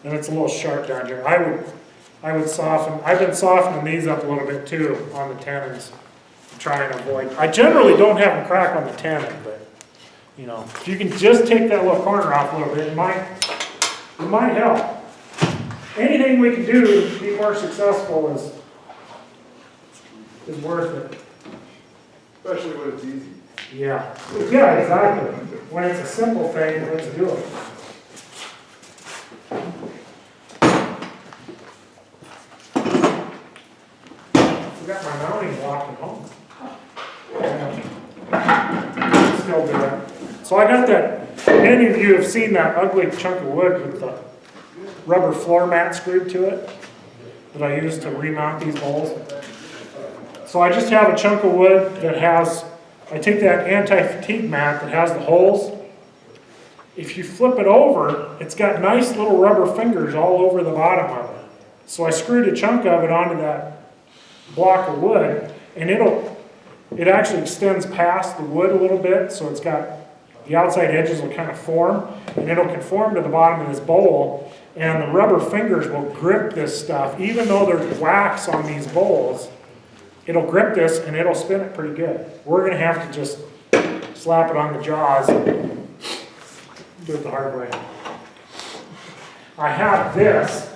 and it's a little sharp down here. I would soften. I've been softening these up a little bit too on the tenons to try and avoid. I generally don't have them crack on the tenon, but you know, if you can just take that little corner off a little bit, it might help. Anything we can do to be more successful is worth it. Especially when it's easy. Yeah. Yeah, exactly. When it's a simple thing, let's do it. I got my mounting block at home. Still do it. So I got that, many of you have seen that ugly chunk of wood with the rubber floor mat screwed to it that I use to remount these bowls. So I just have a chunk of wood that has, I take that anti-fatigue mat that has the holes. If you flip it over, it's got nice little rubber fingers all over the bottom of it. So I screwed a chunk of it onto that block of wood, and it actually extends past the wood a little bit, so it's got, the outside edges will kind of form, and it'll conform to the bottom of this bowl, and the rubber fingers will grip this stuff. Even though there's wax on these bowls, it'll grip this and it'll spin it pretty good. We're going to have to just slap it on the jaws and do it the hard way. I have this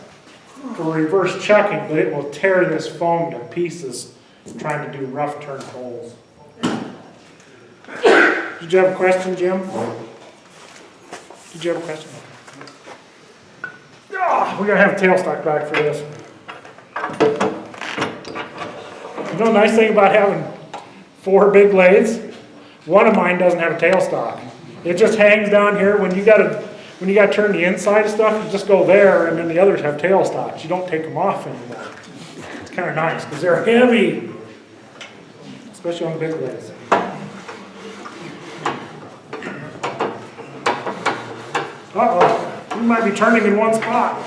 for reverse chucking, but it will tear this foam to pieces trying to do rough turn bowls. Did you have a question, Jim? Did you have a question? Oh, we're going to have a tailstock back for this. You know the nice thing about having 4 big lathes? One of mine doesn't have a tailstock. It just hangs down here. When you got to turn the inside of stuff, you just go there, and then the others have tailstocks. You don't take them off anymore. It's kind of nice because they're heavy, especially on the big lathes. Uh-oh, you might be turning in one spot.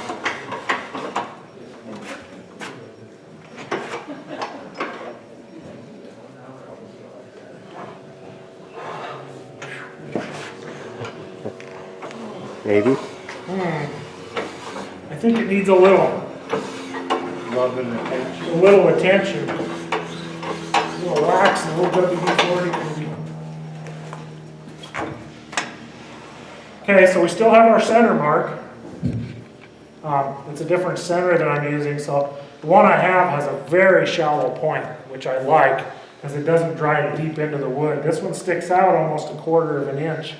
Maybe. I think it needs a little attention. A little wax and a little WD-40 maybe. Okay, so we still have our center mark. It's a different center that I'm using, so the one I have has a very shallow point, which I like because it doesn't drive deep into the wood. This one sticks out almost 1/4 of an inch.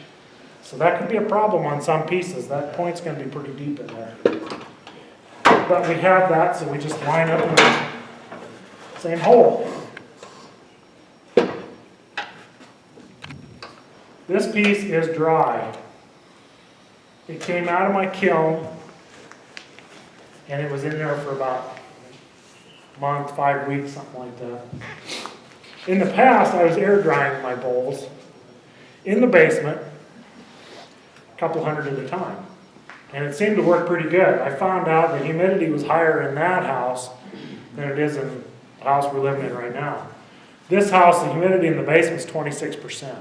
So that could be a problem on some pieces. That point's going to be pretty deep in there. But we have that, so we just line up in the same hole. This piece is dry. It came out of my kiln, and it was in there for about a month, 5 weeks, something like that. In the past, I was air drying my bowls in the basement, a couple hundred at a time. And it seemed to work pretty good. I found out the humidity was higher in that house than it is in the house we're living in right now. This house, the humidity in the basement is 26%.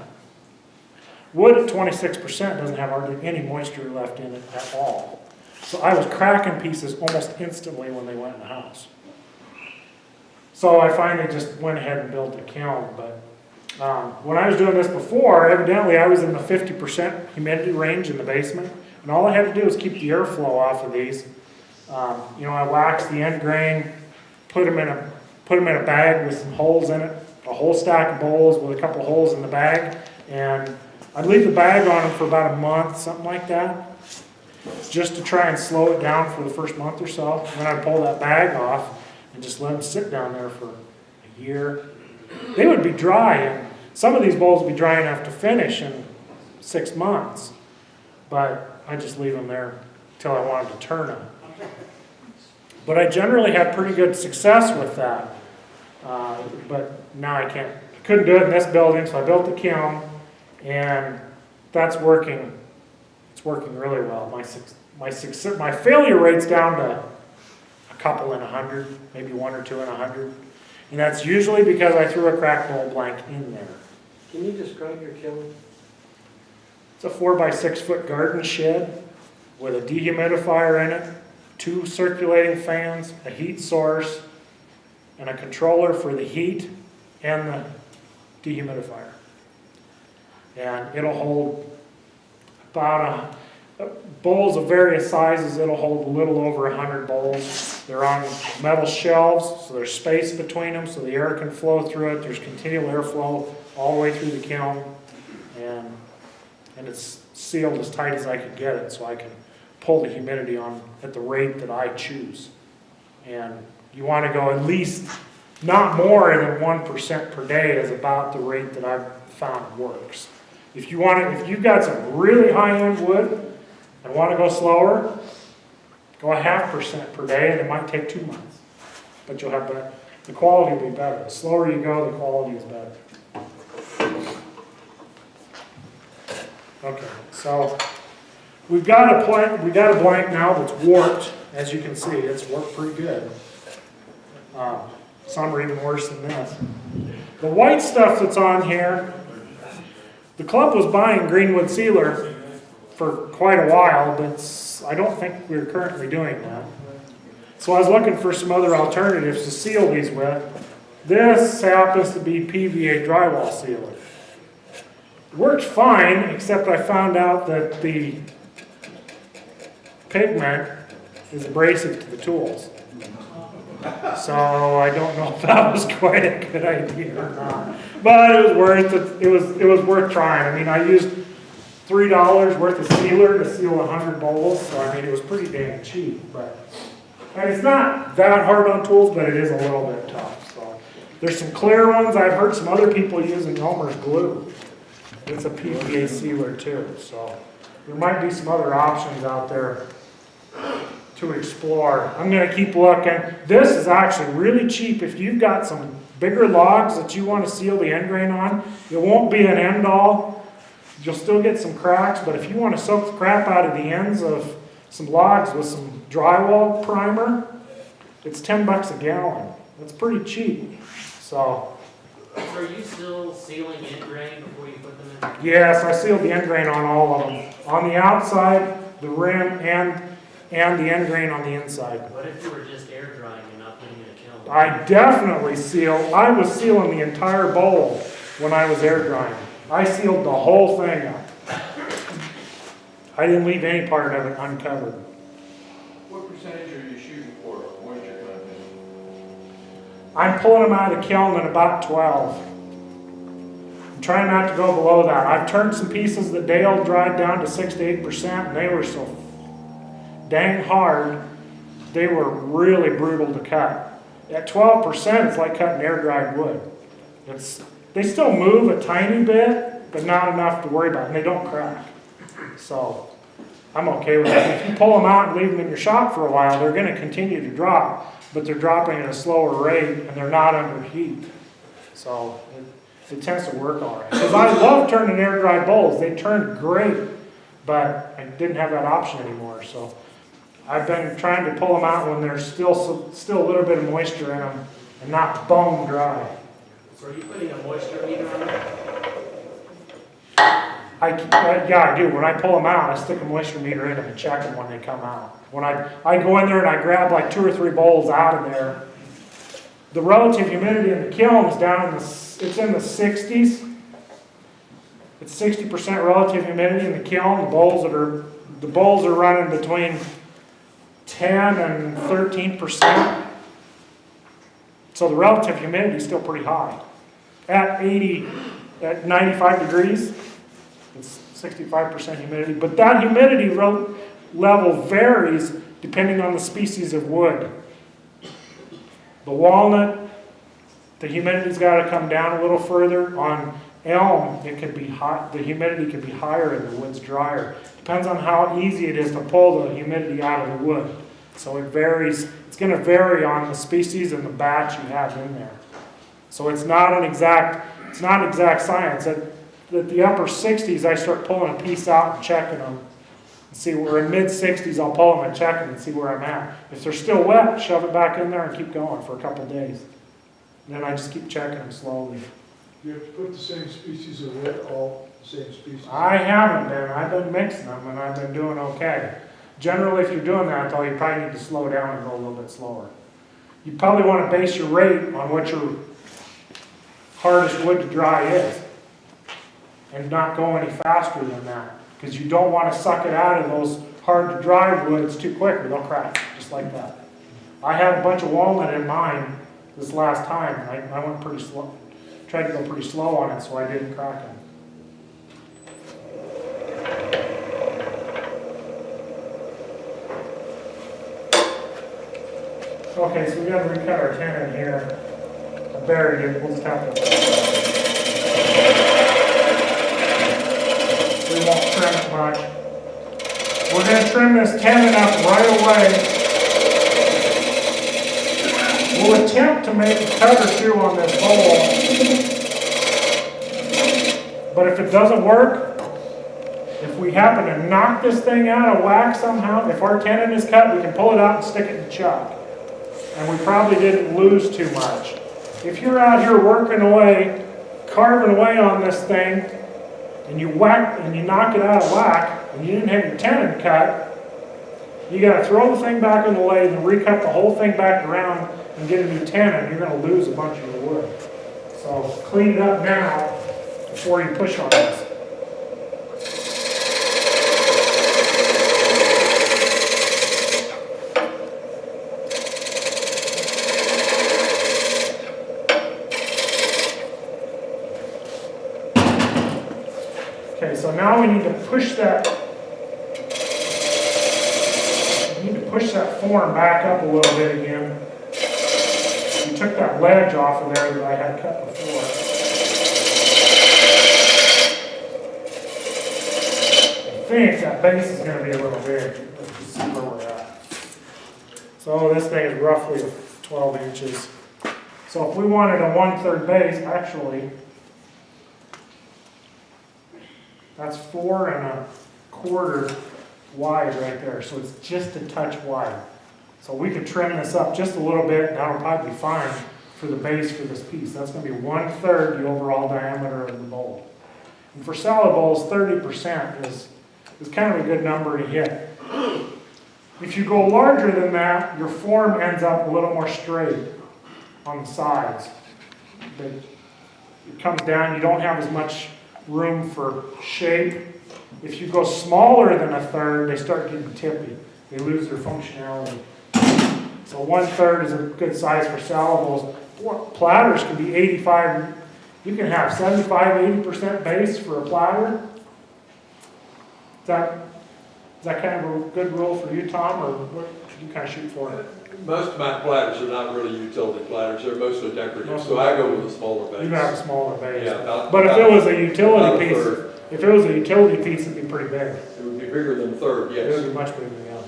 Wood at 26% doesn't have hardly any moisture left in it at all. So I was cracking pieces almost instantly when they went in the house. So I finally just went ahead and built a kiln. But when I was doing this before, evidently I was in the 50% humidity range in the basement. And all I had to do was keep the airflow off of these. I waxed the end grain, put them in a bag with some holes in it, a whole stack of bowls with a couple of holes in the bag, and I'd leave the bag on them for about a month, something like that, just to try and slow it down for the first month or so. And then I'd pull that bag off and just let them sit down there for a year. They would be dry, and some of these bowls would be dry enough to finish in 6 months, but I just leave them there until I wanted to turn them. But I generally had pretty good success with that. But now I couldn't do it in this building, so I built the kiln, and that's working. It's working really well. My failure rate's down to a couple in 100, maybe 1 or 2 in 100. And that's usually because I threw a crack bowl blank in there. Can you describe your kiln? It's a 4 by 6 foot garden shed with a dehumidifier in it, 2 circulating fans, a heat source, and a controller for the heat and the dehumidifier. And it'll hold about bowls of various sizes. It'll hold a little over 100 bowls. They're on metal shelves, so there's space between them so the air can flow through it. There's continual airflow all the way through the kiln, and it's sealed as tight as I can get it, so I can pull the humidity on at the rate that I choose. And you want to go at least not more than 1% per day is about the rate that I've found works. If you've got some really high-end wood and want to go slower, go a 0.5% per day, and it might take 2 months. But you'll have better. The quality will be better. The slower you go, the quality is better. Okay, so we've got a blank now that's warped. As you can see, it's worked pretty good. Some are even worse than this. The white stuff that's on here, the club was buying greenwood sealer for quite a while, but I don't think we're currently doing that. So I was looking for some other alternatives to seal these with. This happens to be PVA drywall sealer. It worked fine, except I found out that the pigment is abrasive to the tools. So I don't know if that was quite a good idea or not. But it was worth it. It was worth trying. I mean, I used $3 worth of sealer to seal 100 bowls, so I mean, it was pretty dang cheap. And it's not that hard on tools, but it is a little bit tough. So there's some clear ones. I've heard some other people using Elmer's glue. It's a PVA sealer too. So there might be some other options out there to explore. I'm going to keep looking. This is actually really cheap if you've got some bigger logs that you want to seal the end grain on. It won't be an end all. You'll still get some cracks, but if you want to soak the crap out of the ends of some logs with some drywall primer, it's $10 a gallon. That's pretty cheap. So are you still sealing end grain before you put them in? yes, I sealed the end grain on all of them. On the outside, the rim, and the end grain on the inside. What if you were just air drying and not putting it in a kiln? I definitely I was sealing the entire bowl when I was air drying. I sealed the whole thing up. I didn't leave any part of it uncovered. What percentage are you shooting for moisture content? I'm pulling them out of the kiln at about 12. I'm trying not to go below that. I've turned some pieces that Dale dried down to 6 to 8%, and they were so dang hard, they were really brutal to cut. At 12%, it's like cutting air-dried wood. They still move a tiny bit, but not enough to worry about, and they don't crack. So I'm okay with it. If you pull them out and leave them in your shop for a while, they're gonna continue to drop, but they're dropping at a slower rate and they're not under heat. So it tends to work all right. Because I love turning air dry bowls. They turned great, but I didn't have that option anymore. So I've been trying to pull them out when there's still a little bit of moisture in them and not bone dry. So are you putting a moisture meter on it? Yeah, I do. When I pull them out, I stick a moisture meter in them and check them when they come out. When I go in there and I grab like 2 or 3 bowls out of there, the relative humidity in the kiln is down in it's in the 60s. It's 60% relative humidity in the kiln. The bowls are running between 10 and 13%. So the relative humidity is still pretty high. At 95 degrees, it's 65% humidity. But that humidity level varies depending on the species of wood. The walnut, the humidity's got to come down a little further. On elm, it could be hot. The humidity could be higher and the wood's drier. Depends on how easy it is to pull the humidity out of the wood. So it varies. It's going to vary on the species and the batch you have in there. So it's not exact science. At the upper 60s, I start pulling a piece out and checking them. See, we're in mid 60s, I'll pull them and check them and see where I'm at. If they're still wet, shove it back in there and keep going for a couple days. And then I just keep checking them slowly. You have to put the same species of wood, all the same species? I haven't been. I've been mixing them and I've been doing okay. Generally, if you're doing that, though, you probably need to slow down and go a little bit slower. You probably want to base your rate on what your hardest wood to dry is. And not go any faster than that. Because you don't want to suck it out of those hard to dry woods too quick or they'll crack, just like that. I had a bunch of walnut in mine this last time, and I went pretty slow. Tried to go pretty slow on it so I didn't crack them. Okay, so we got to recut our tenon here. I buried it. We'll just have to. We won't trim it much. We're going to trim this tenon up right away. We'll attempt to make a cut or two on this bowl. But if it doesn't work, if we happen to knock this thing out of whack somehow, if our tenon is cut, we can pull it out and stick it in the chuck. And we probably didn't lose too much. If you're out here working away, carving away on this thing, and you knock it out of whack, and you didn't have your tenon cut, you got to throw the thing back in the lathe and recut the whole thing back around and get a new tenon. You're going to lose a bunch of your wood. So clean it up now before you push on this. Okay, so now we need to push that. We need to push that form back up a little bit again. We took that ledge off of there that I had cut before. I think that base is going to be a little big. Let's just see where we're at. So this thing is roughly 12 inches. So if we wanted a 1/3 base, actually, that's 4 1/4 wide right there. So it's just a touch wide. So we could trim this up just a little bit, and that'll probably be fine for the base for this piece. That's going to be 1/3 the overall diameter of the bowl. And for salad bowls, 30% is kind of a good number to hit. If you go larger than that, your form ends up a little more straight on the sides. It comes down, you don't have as much room for shape. If you go smaller than 1/3, they start getting tippy. They lose their functionality. So 1/3 is a good size for salad bowls. Platters can be 85. You can have 75-80% base for a platter. Is that kind of a good rule for you, Tom, or what do you kind of shoot for? Most of my platters are not really utility platters, they're mostly decorative, so I go with a smaller base. You have a smaller base. Yeah, But if it was a about utility a piece, third. if it was a utility piece, it'd be pretty big. It would be bigger than a third, It would yes. be much bigger, yeah.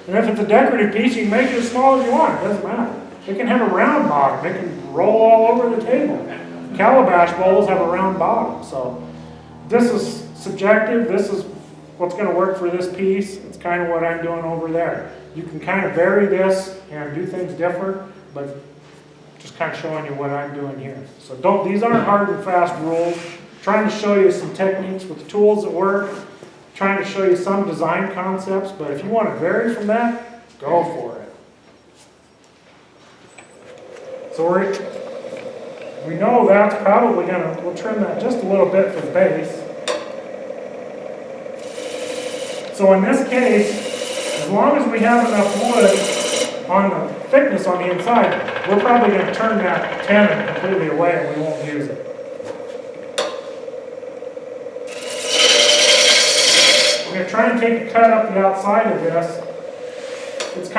And if it's a decorative piece, you can make it as small as you want, it doesn't matter. It can have a round bottom, it can roll all over the table. Calabash bowls have a round bottom, so this is subjective, this is what's gonna work for this piece. It's kind of what I'm doing over there. You can kind of vary this and do things different, but just kind of showing you what I'm doing here. So these aren't hard and fast rules. Trying to show you some techniques with the tools that work, trying to show you some design concepts, but if you want to vary from that, go for it. So we know that's probably we'll trim that just a little bit for the base. So in this case, as long as we have enough wood on the thickness on the inside, we're probably going to turn that tenon completely away and we won't use it. We're going to try and take a cut up the outside of this. It's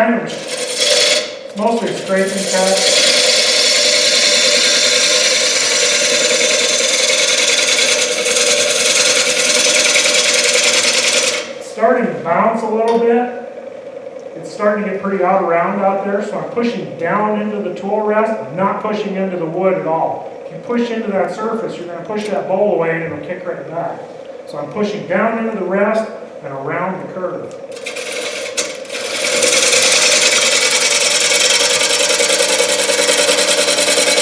mostly a scraping cut. It's starting to bounce a little bit. It's starting to get pretty out around out there, so I'm pushing down into the tool rest, not pushing into the wood at all. If you push into that surface, you're going to push that bowl away and it'll kick right back. So I'm pushing down into the rest and around the curve.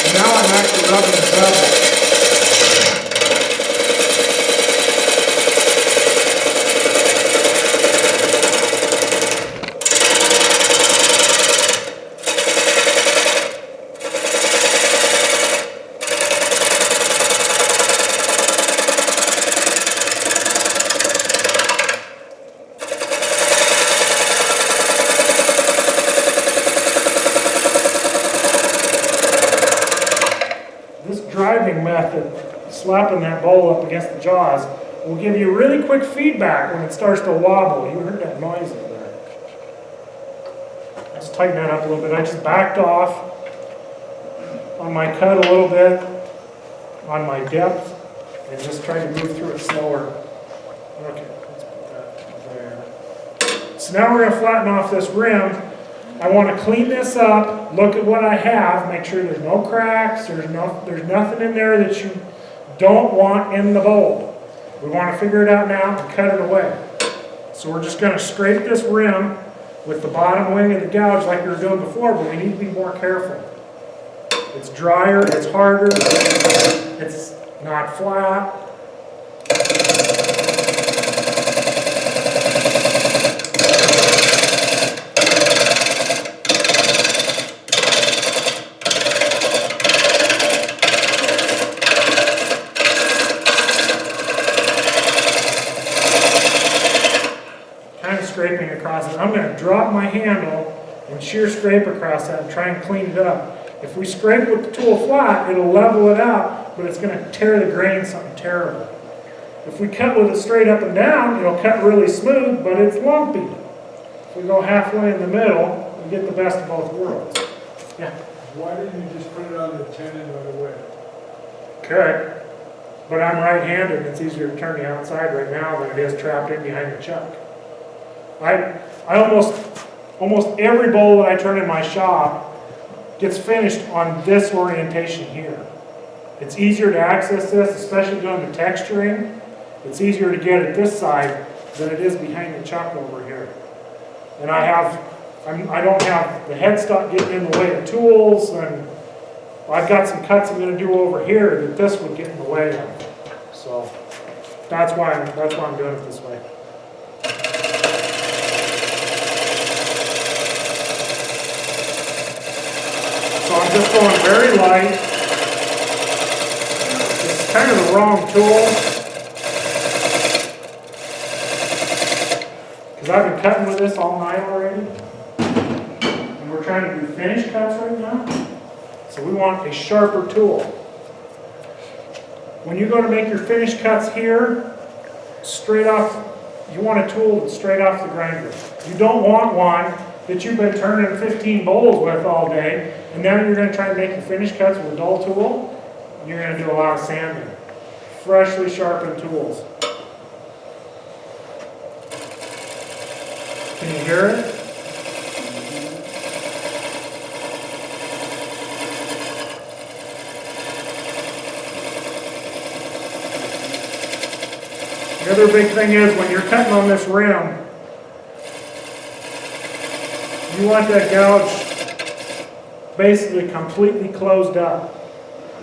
And now I'm actually rubbing the bevel. Method, slapping that bowl up against the jaws, will give you really quick feedback when it starts to wobble. You heard that noise in there. Just tighten that up a little bit. I just backed off on my cut a little bit, on my depth, and just tried to move through it slower. Okay, let's put that there. So now we're going to flatten off this rim. I want to clean this up, look at what I have, make sure there's no cracks, there's nothing in there that you don't want in the bowl. We want to figure it out now and cut it away. So we're just going to scrape this rim with the bottom wing of the gouge like we were doing before, but we need to be more careful. It's drier, it's harder, it's not flat. Scraping across it. I'm going to drop my handle and shear scrape across that and try and clean it up. If we scrape with the tool flat, it'll level it out, but it's going to tear the grain something terrible. If we cut with it straight up and down, it'll cut really smooth, but it's lumpy. If we go halfway in the middle, we get the best of both worlds. Yeah? Why didn't you just put it on the tenon right away? Okay. But I'm right-handed, it's easier to turn the outside right now than it is trapped in behind the chuck. I almost every bowl that I turn in my shop gets finished on this orientation here. It's easier to access this, especially doing the texturing. It's easier to get at this side than it is behind the chuck over here. And I don't have the headstock getting in the way of tools, and I've got some cuts I'm going to do over here that this would get in the way of. So that's why I'm doing it this way. So I'm just going very light. It's kind of the wrong tool, because I've been cutting with this all night already. And we're trying to do finish cuts right now. So we want a sharper tool. When you go to make your finish cuts here, straight off, you want a tool that's straight off the grinder. You don't want one that you've been turning 15 bowls with all day, and then you're going to try and make your finish cuts with a dull tool, and you're going to do a lot of sanding. Freshly sharpened tools. Can you hear it? The other big thing is when you're cutting on this rim, you want that gouge basically completely closed up.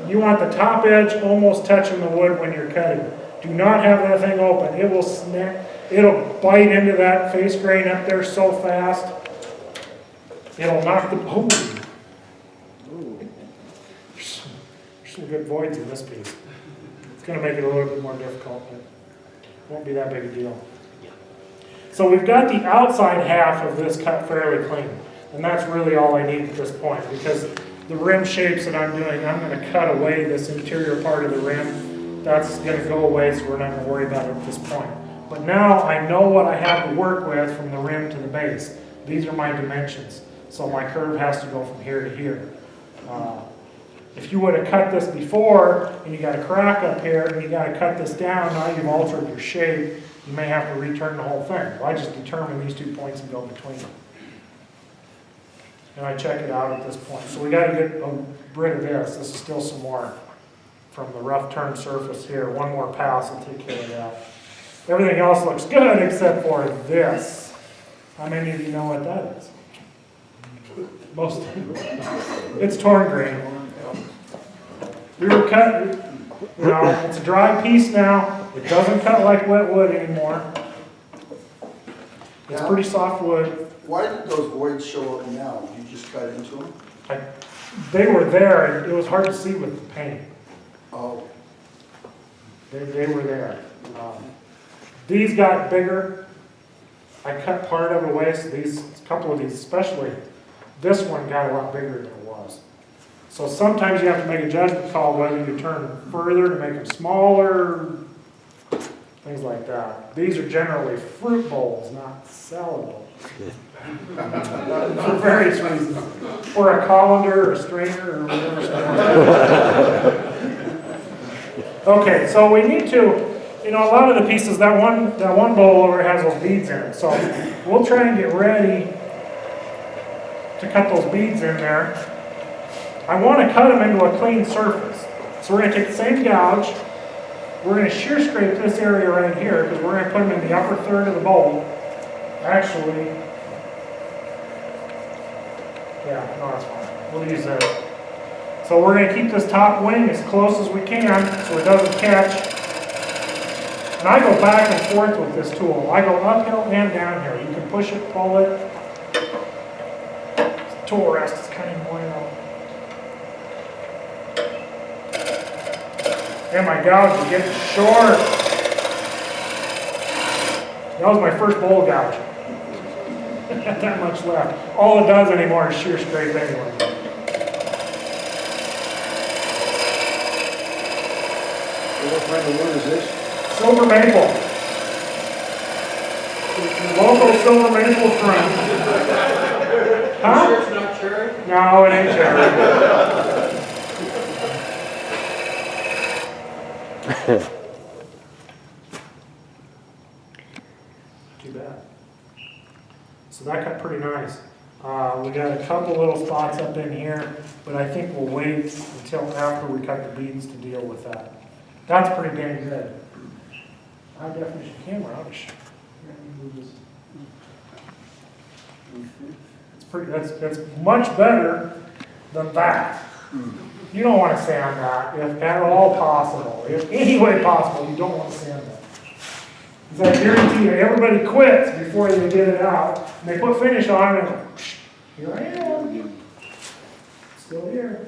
You want the top edge almost touching the wood when you're cutting. Do not have that thing open. It will snap, it'll bite into that face grain up there so fast. It'll knock the, oh. There's some good voids in this piece. It's gonna make it a little bit more difficult, but won't be that big a deal. So we've got the outside half of this cut fairly clean. And that's really all I need at this point, because the rim shapes that I'm doing, I'm going to cut away this interior part of the rim. That's going to go away, so we're not going to worry about it at this point. But now I know what I have to work with from the rim to the base. These are my dimensions. So my curve has to go from here to here. If you would have cut this before, and you got a crack up here, and you got to cut this down, now you've altered your shape, you may have to return the whole thing. Well, I just determine these 2 points and go between them. And I check it out at this point. So we got to get rid of this. This is still some more from the rough turn surface here. One more pass will take care of that. Everything else looks good except for this. How many of you know what that is? Most of you. It's torn grain. We were cutting, you know, it's a dry piece now. It doesn't cut like wet wood anymore. It's pretty soft wood. Why did those voids show up now? You just cut into them? They were there, and it was hard to see with the paint. Oh. They were there. These got bigger. I cut part of it away, so a couple of these, especially this one, got a lot bigger than it was. So sometimes you have to make a judgment call whether you turn further to make them smaller, things like that. These are generally fruit bowls, not salad bowls. For various reasons. Or a colander, or a strainer, or whatever. Okay, so we need to, you know, a lot of the pieces, that one bowl over has those beads in it. So we'll try and get ready to cut those beads in there. I want to cut them into a clean surface. So we're going to take the same gouge. We're going to shear scrape this area right here because we're going to put them in the upper third of the bowl. Actually, yeah, no, that's fine. We'll use that. So we're going to keep this top wing as close as we can so it doesn't catch. And I go back and forth with this tool. I go uphill and downhill. You can push it, pull it. The tool rest is kind of going out. And my gouge is getting short. That was my first bowl gouge. Not that much left. All it does anymore is shear scrape anyway. What kind of wood is this? Silver maple. Local silver maple front. Huh? Sure it's not cherry? No, it ain't cherry. Too bad. So that cut pretty nice. We got a couple little spots up in here, but I think we'll wait until after we cut the beads to deal with that. That's pretty dang good. High definition camera, ouch. It's pretty, that's much better than that. You don't want to sand that if at all possible. If any way possible, you don't want to sand that. Because I guarantee you, everybody quits before they get it out. And they put finish on it and here I am. Still here.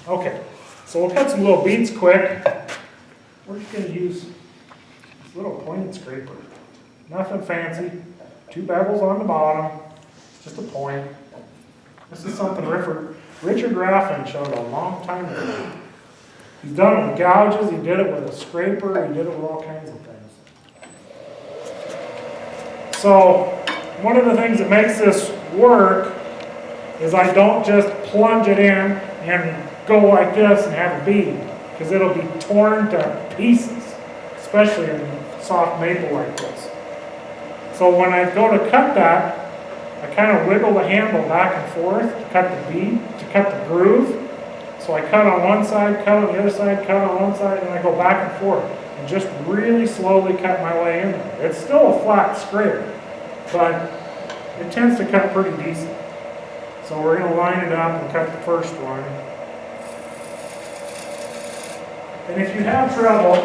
Okay, so we'll cut some little beads quick. We're just going to use this little pointed scraper. Nothing fancy. 2 bevels on the bottom. Just a point. This is something Richard Graffin showed a long time ago. He's done it with gouges, he did it with a scraper, he did it with all kinds of things. So, one of the things that makes this work is I don't just plunge it in and go like this and have a bead, because it'll be torn to pieces, especially in soft maple like this. So when I go to cut that, I kind of wiggle the handle back and forth to cut the bead, to cut the groove. So I cut on one side, cut on the other side, cut on one side, and I go back and forth. And just really slowly cut my way in there. It's still a flat scraper, but it tends to cut pretty decent. So we're going to line it up and cut the first one. And if you have trouble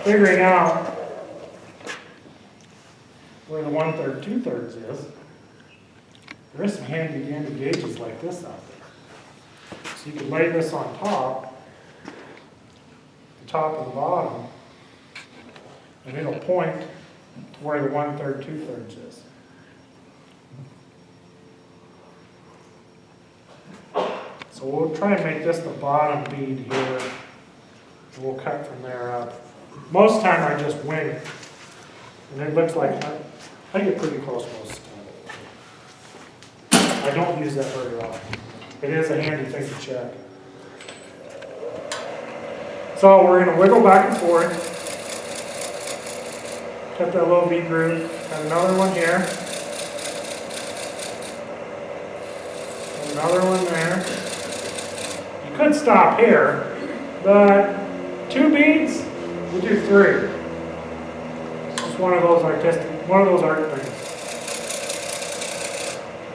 figuring out where the 1/3, 2/3 is, there is some handy dandy gauges like this out there. So you can lay this on top, the top and the bottom, and it'll point to where the 1/3, 2/3 is. So we'll try and make this the bottom bead here, and we'll cut from there up. Most of the time I just wing it, and it looks like I get pretty close most of the time. I don't use that very often. It is a handy thing to check. So we're going to wiggle back and forth. Cut that little V groove. Got another one here. Another one there. You could stop here, but 2 beads, we'll do 3. It's just one of those art things.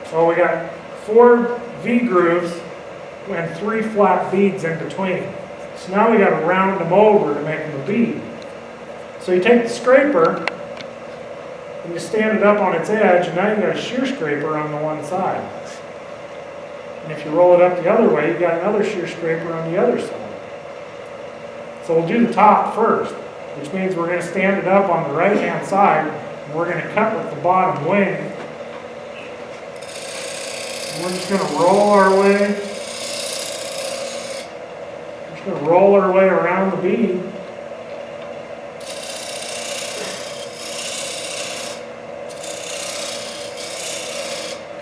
So we got 4 V grooves and 3 flat beads in between. So now we got to round them over to make them a bead. So you take the scraper and you stand it up on its edge, and now you got a shear scraper on the one side. And if you roll it up the other way, you got another shear scraper on the other side. So we'll do the top first, which means we're going to stand it up on the right-hand side, and we're going to cut with the bottom wing. And we're just going to roll our way. We're just going to roll our way around the bead.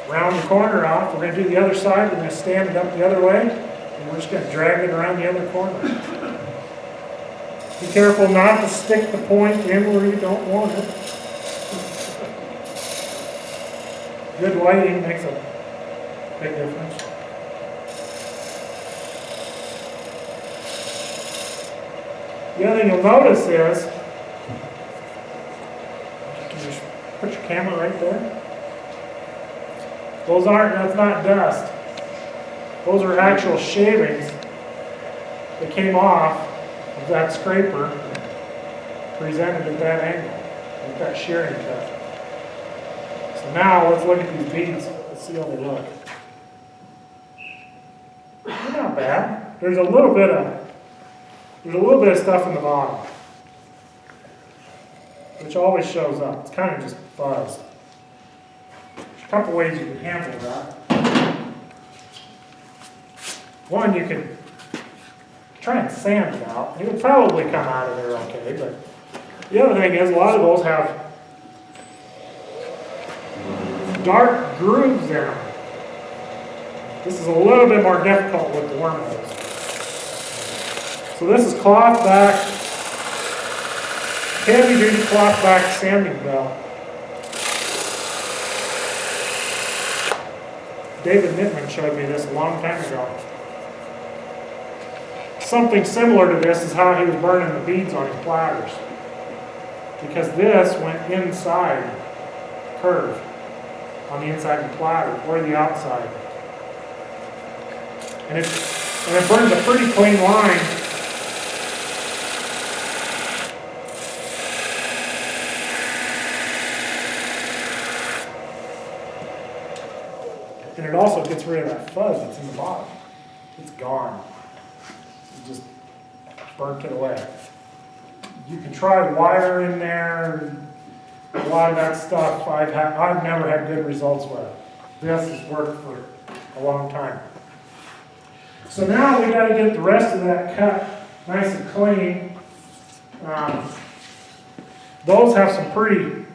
Round the corner off. We're going to do the other side. We're going to stand it up the other way, and we're just going to drag it around the other corner. Be careful not to stick the point in where you don't want it. Good lighting makes a big difference. The other thing you'll notice is, you just put your camera right there. That's not dust. Those are actual shavings that came off of that scraper presented at that angle, with that shearing cut. So now let's look at these beads. Let's see how they look. They're not bad. There's a little bit of stuff in the bottom, which always shows up. It's kind of just fuzz. There's a couple ways you can handle that. One, you can try and sand it out. It'll probably come out of there okay, but the other thing is a lot of those have dark grooves in them. This is a little bit more difficult with the wormholes. So this is cloth back, heavy duty cloth back sanding belt. David Nittman showed me this a long time ago. Something similar to this is how he was burning the beads on his platters. Because this went inside the curve, on the inside of the platter, or the outside. And it burns a pretty clean line. And it also gets rid of that fuzz that's in the bottom. It's gone. It just burnt it away. You can try wire in there. A lot of that stuff I've never had good results with. This has worked for a long time. So now we got to get the rest of that cut nice and clean. Those have some pretty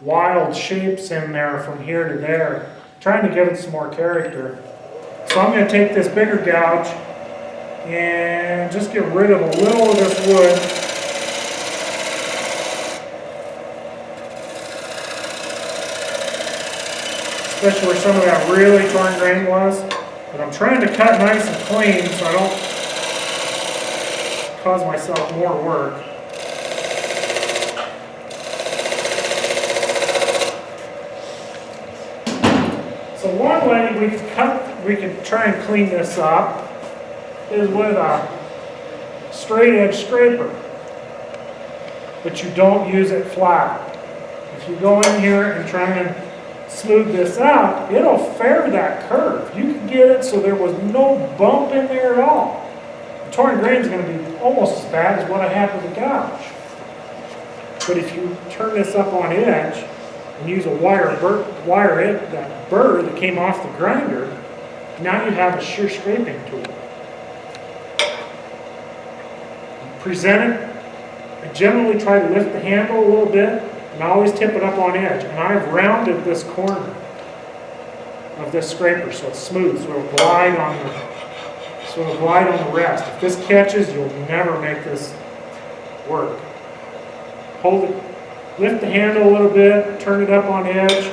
wild shapes in there from here to there. Trying to give it some more character. So I'm going to take this bigger gouge and just get rid of a little of this wood. especially where some of that really torn grain was. But I'm trying to cut nice and clean so I don't cause myself more work. So one way we could try and clean this up is with a straight edge scraper. But you don't use it flat. If you go in here and try and smooth this out, it'll fair that curve. You can get it so there was no bump in there at all. The torn grain is going to be almost as bad as what I had with the gouge. But if you turn this up on edge and use a that burr that came off the grinder, now you have a shear scraping tool. Present it. I generally try to lift the handle a little bit, and I always tip it up on edge. And I've rounded this corner of this scraper so it's smooth, so it'll glide on the rest. If this catches, you'll never make this work. Hold it, lift the handle a little bit, turn it up on edge,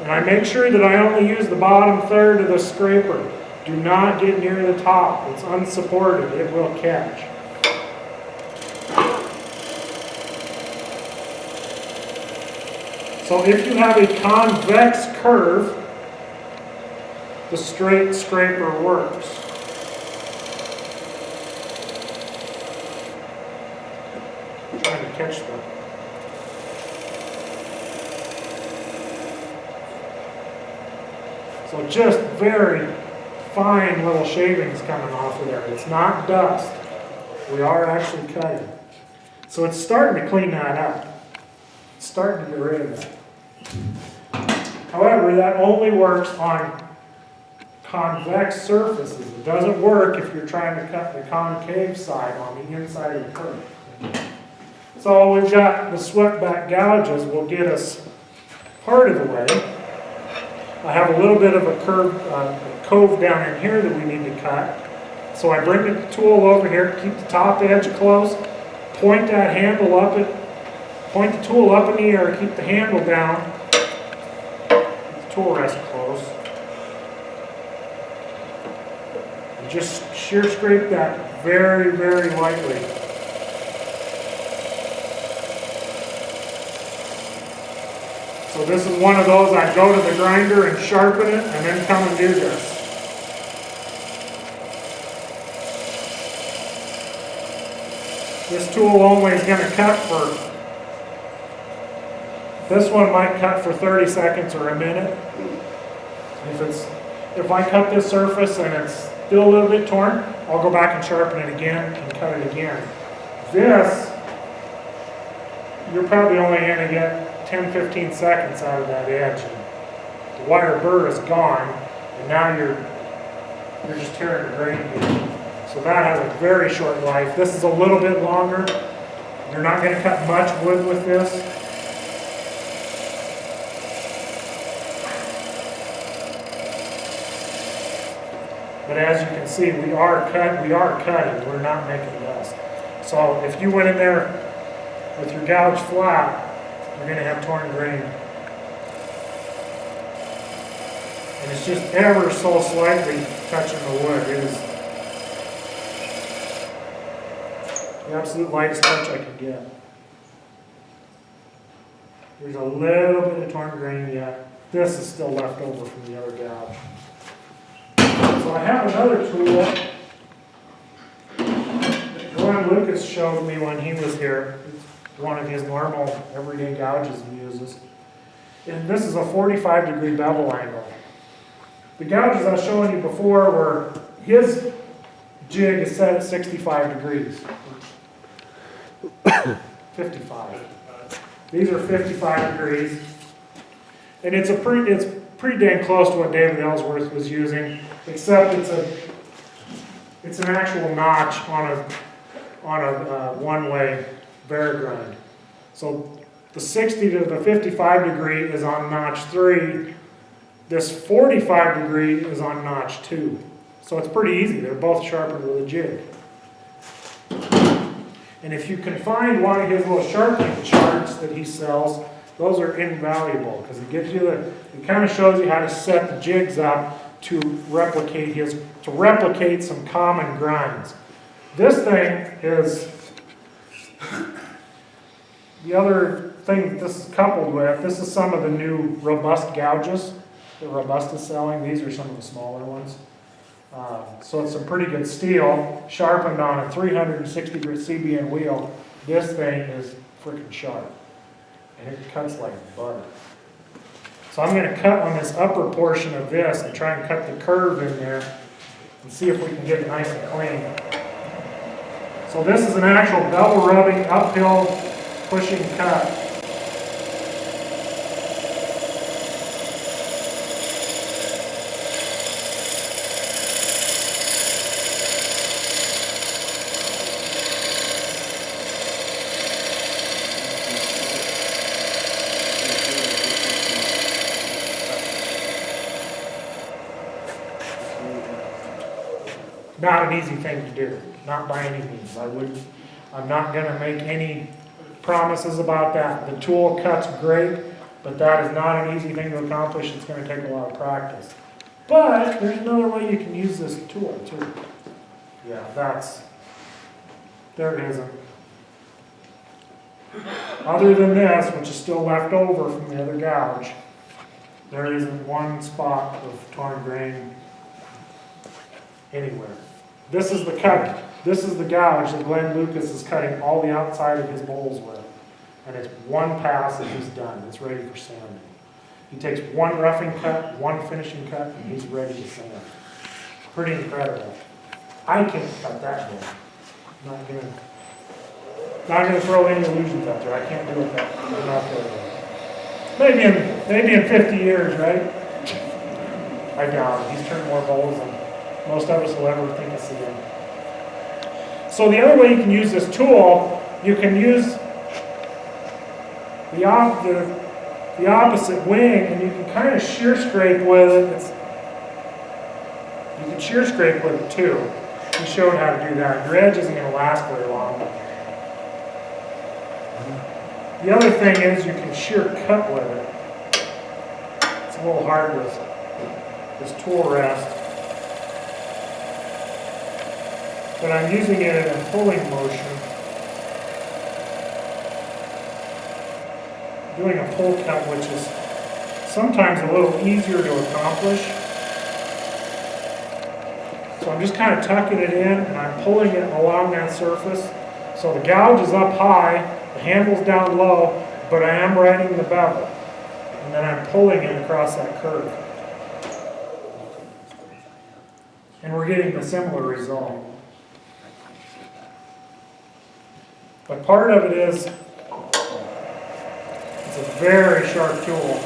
and I make sure that I only use the bottom third of the scraper. Do not get near the top. It's unsupported. It will catch. So if you have a convex curve, the straight scraper works. I'm trying to catch them. So just very fine little shavings coming off of there. It's not dust. We are actually cutting. So it's starting to clean that up. It's starting to get rid of that. However, that only works on convex surfaces. It doesn't work if you're trying to cut the concave side on the inside of the curve. So we've got the swept back gouges will get us part of the way. I have a little bit of a cove down in here that we need to cut. So I bring the tool over here, keep the top edge close, point that handle up, point the tool up in the air, keep the handle down, keep the tool rest close. And just shear scrape that very, very lightly. So this is one of those, I go to the grinder and sharpen it and then come and do this. This tool only is going to cut for, this one might cut for 30 seconds or a minute. If I cut this surface and it's still a little bit torn, I'll go back and sharpen it again and cut it again. This, you're probably only going to get 10-15 seconds out of that edge. And the wire burr is gone, and now you're just tearing the grain here. So that has a very short life. This is a little bit longer. You're not going to cut much wood with this. But as you can see, we are cutting. We're not making dust. So if you went in there with your gouge flat, you're going to have torn grain. And it's just ever so slightly touching the wood. It is the absolute lightest touch I can get. There's a little bit of torn grain yet. This is still left over from the other gouge. So I have another tool that Glenn Lucas showed me when he was here. One of his normal everyday gouges he uses. And this is a 45-degree bevel angle. The gouges I was showing you before were, his jig is set at 65 degrees. 55. These are 55 degrees. And it's pretty dang close to what David Ellsworth was using, except it's an actual notch on a one-way bear grind. So the 60 to the 55 degree is on notch 3. This 45 degree is on notch 2. So it's pretty easy. They're both sharpened with a jig. And if you can find one of his little sharpening charts that he sells, those are invaluable, because it gives you it kind of shows you how to set the jigs up to replicate some common grinds. This thing is, the other thing that this is coupled with, this is some of the new robust gouges that Robust is selling. These are some of the smaller ones. So it's some pretty good steel, sharpened on a 360 grit CBN wheel. This thing is freaking sharp, and it cuts like butter. So I'm going to cut on this upper portion of this and try and cut the curve in there and see if we can get it nice and clean. So this is an actual double rubbing, uphill pushing cut. Not an easy thing to do, not by any means. I'm not going to make any promises about that. The tool cuts great, but that is not an easy thing to accomplish. It's going to take a lot of practice. But there's another way you can use this tool too. Yeah, there it isn't. Other than this, which is still left over from the other gouge, there isn't one spot of torn grain anywhere. This is the cut. This is the gouge that Glenn Lucas is cutting all the outside of his bowls with. And it's one pass and he's done. It's ready for sanding. He takes one roughing cut, one finishing cut, and he's ready to sand. Pretty incredible. I can't cut that big. Not gonna throw any illusions out there. I can't do it that. I'm not there. Maybe in 50 years, right? I doubt it. He's turned more bowls than most of us will ever think of seeing. So the other way you can use this tool, you can use the opposite wing, and you can kind of shear scrape with it. You can shear scrape with it too. He showed how to do that. Your edge isn't going to last very long. The other thing is you can shear cut with it. It's a little hard with this tool rest. But I'm using it in a pulling motion. Doing a pull cut, which is sometimes a little easier to accomplish. So I'm just kind of tucking it in and I'm pulling it along that surface. So the gouge is up high, the handle's down low, but I am riding the bevel. And then I'm pulling it across that curve. And we're getting a similar result. But part of it is, it's a very sharp tool.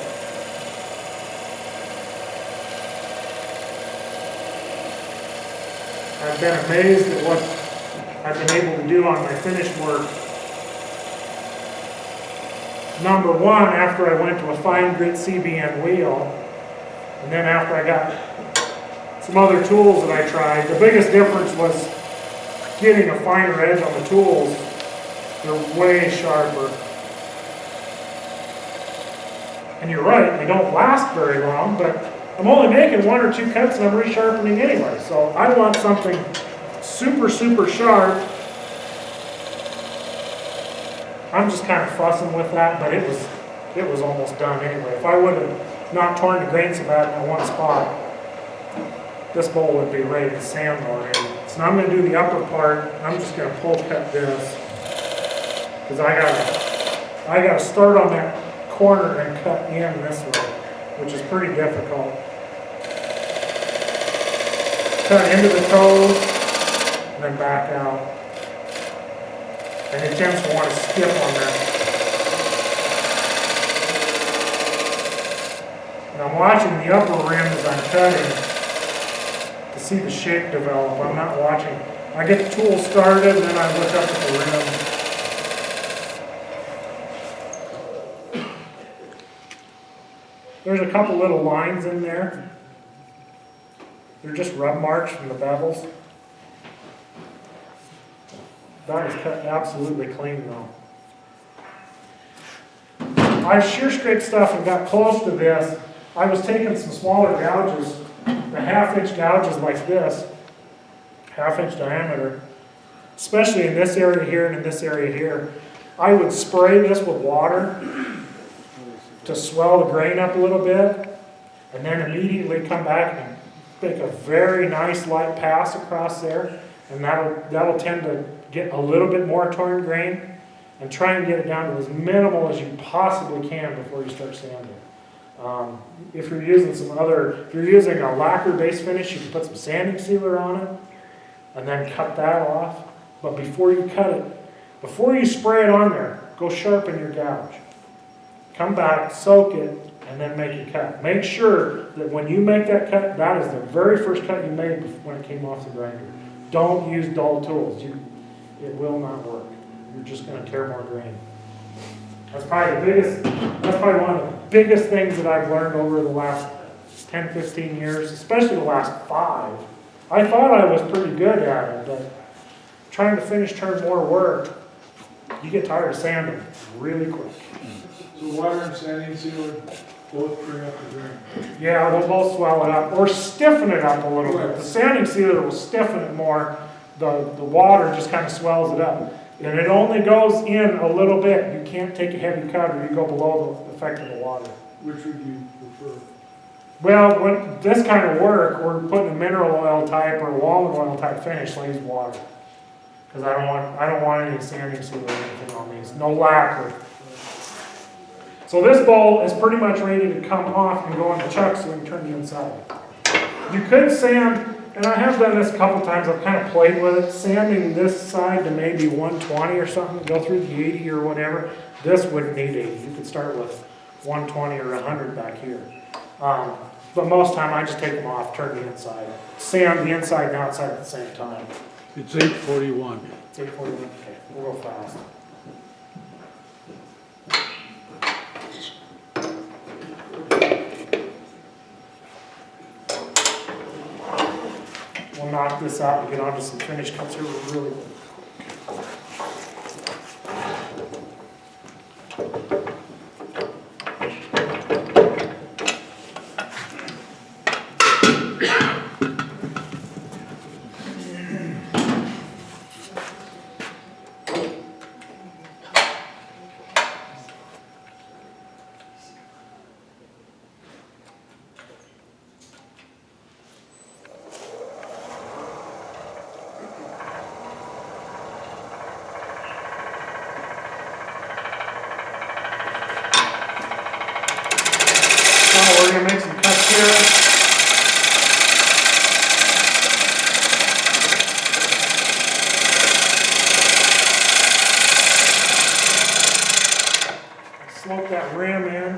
I've been amazed at what I've been able to do on my finished work. Number one, after I went to a fine grit CBN wheel, and then after I got some other tools that I tried, the biggest difference was getting a finer edge on the tools. They're way sharper. And you're right, they don't last very long, but I'm only making one or two cuts and I'm resharpening anyway. So I want something super, super sharp. I'm just kind of fussing with that, but it was almost done anyway. If I would have not torn the grain so bad in one spot, this bowl would be ready to sand already. So now I'm going to do the upper part. I'm just going to pull cut this. Because I gotta start on that corner and cut in this way, which is pretty difficult. Cut into the toes, and then back out. And it tends to want to skip on that. And I'm watching the upper rim as I'm cutting to see the shape develop. I'm not watching. I get the tool started, and then I look up at the rim. There's a couple little lines in there. They're just rub marks from the bevels. That is cut absolutely clean though. I've shear scraped stuff and got close to this. I was taking some smaller gouges, the 1/2-inch gouges like this, 1/2-inch diameter, especially in this area here and in this area here. I would spray this with water to swell the grain up a little bit, and then immediately come back and make a very nice light pass across there, and that'll tend to get a little bit more torn grain, and try and get it down to as minimal as you possibly can before you start sanding. If you're using a lacquer-based finish, you can put some sanding sealer on it, and then cut that off. But before you cut it, before you spray it on there, go sharpen your gouge. Come back, soak it, and then make your cut. Make sure that when you make that cut, that is the very first cut you made when it came off the grinder. Don't use dull tools. It will not work. You're just going to tear more grain. That's probably one of the biggest things that I've learned over the last 10, 15 years, especially the last 5. I thought I was pretty good at it, but trying to finish turn more work, you get tired of sanding really quick. So water and sanding sealer both bring up the grain. Yeah, they'll both swell it up or stiffen it up a little bit. The sanding sealer will stiffen it more. The water just kind of swells it up. And it only goes in a little bit. You can't take a heavy cut or you go below the effect of the water. Which would you prefer? Well, when this kind of work, we're putting a mineral oil type or a walnut oil type finish, so I use water. Because I don't want any sanding sealer or anything on these. No lacquer. So this bowl is pretty much ready to come off and go on the chuck so we can turn the inside. You could sand, and I have done this a couple times, I've kind of played with it, sanding this side to maybe 120 or something, go through the 80 or whatever. This wouldn't need 80. You could start with 120 or 100 back here. But most time I just take them off, turn the inside. Sand the inside and outside at the same time. It's 8:41. It's 8:41. Okay, we'll go fast. We'll knock this out and get onto some finished cuts here really quick. We're going to make some cuts here. Slope that rim in.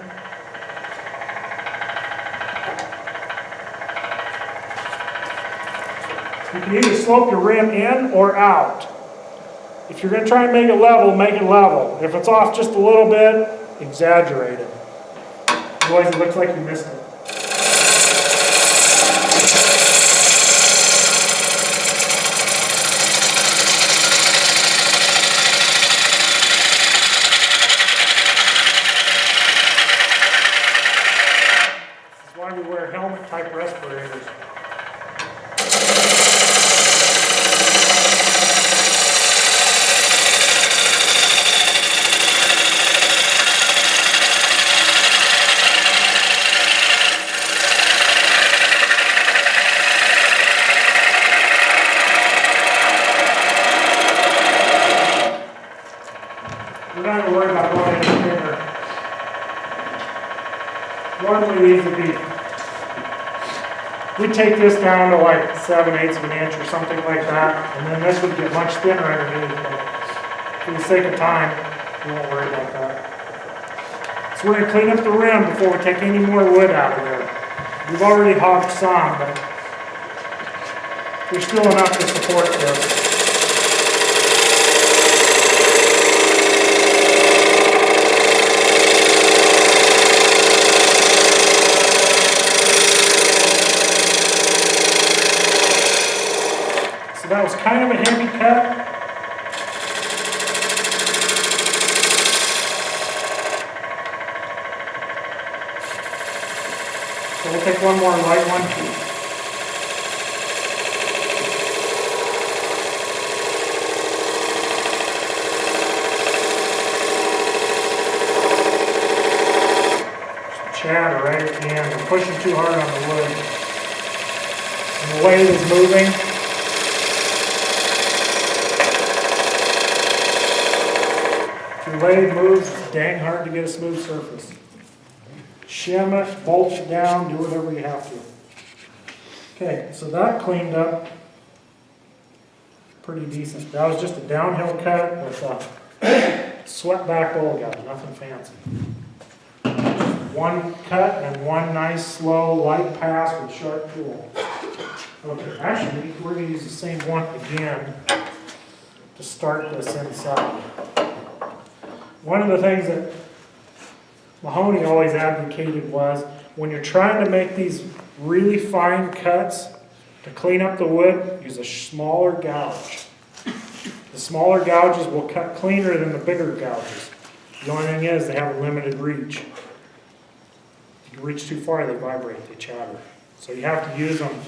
You can either slope your rim in or out. If you're going to try and make it level, make it level. If it's off just a little bit, exaggerate it. Otherwise it looks like you missed it. This is why we wear helmet type respirators. We're not going to worry about going any bigger. Normally these would be, we take this down to like 7/8 of an inch or something like that, and then this would get much thinner underneath, but for the sake of time, we won't worry about that. So we're going to clean up the rim before we take any more wood out of there. We've already hogged some, but there's still enough to support this. So that was kind of a heavy cut. take one more light one. Some chatter right at the end. We're pushing too hard on the wood. And the weight is moving. If your lathe moves, it's dang hard to get a smooth surface. Shim it, bolt it down, do whatever you have to. Okay, so that cleaned up pretty decent. That was just a downhill cut with a swept back bowl gouge, nothing fancy. One cut and one nice slow light pass with sharp tool. Okay, actually we're going to use the same one again to start this inside. One of the things that Mahoney always advocated was when you're trying to make these really fine cuts to clean up the wood, use a smaller gouge. The smaller gouges will cut cleaner than the bigger gouges. The only thing is they have a limited reach. If you reach too far, they vibrate, they chatter. So you have to use them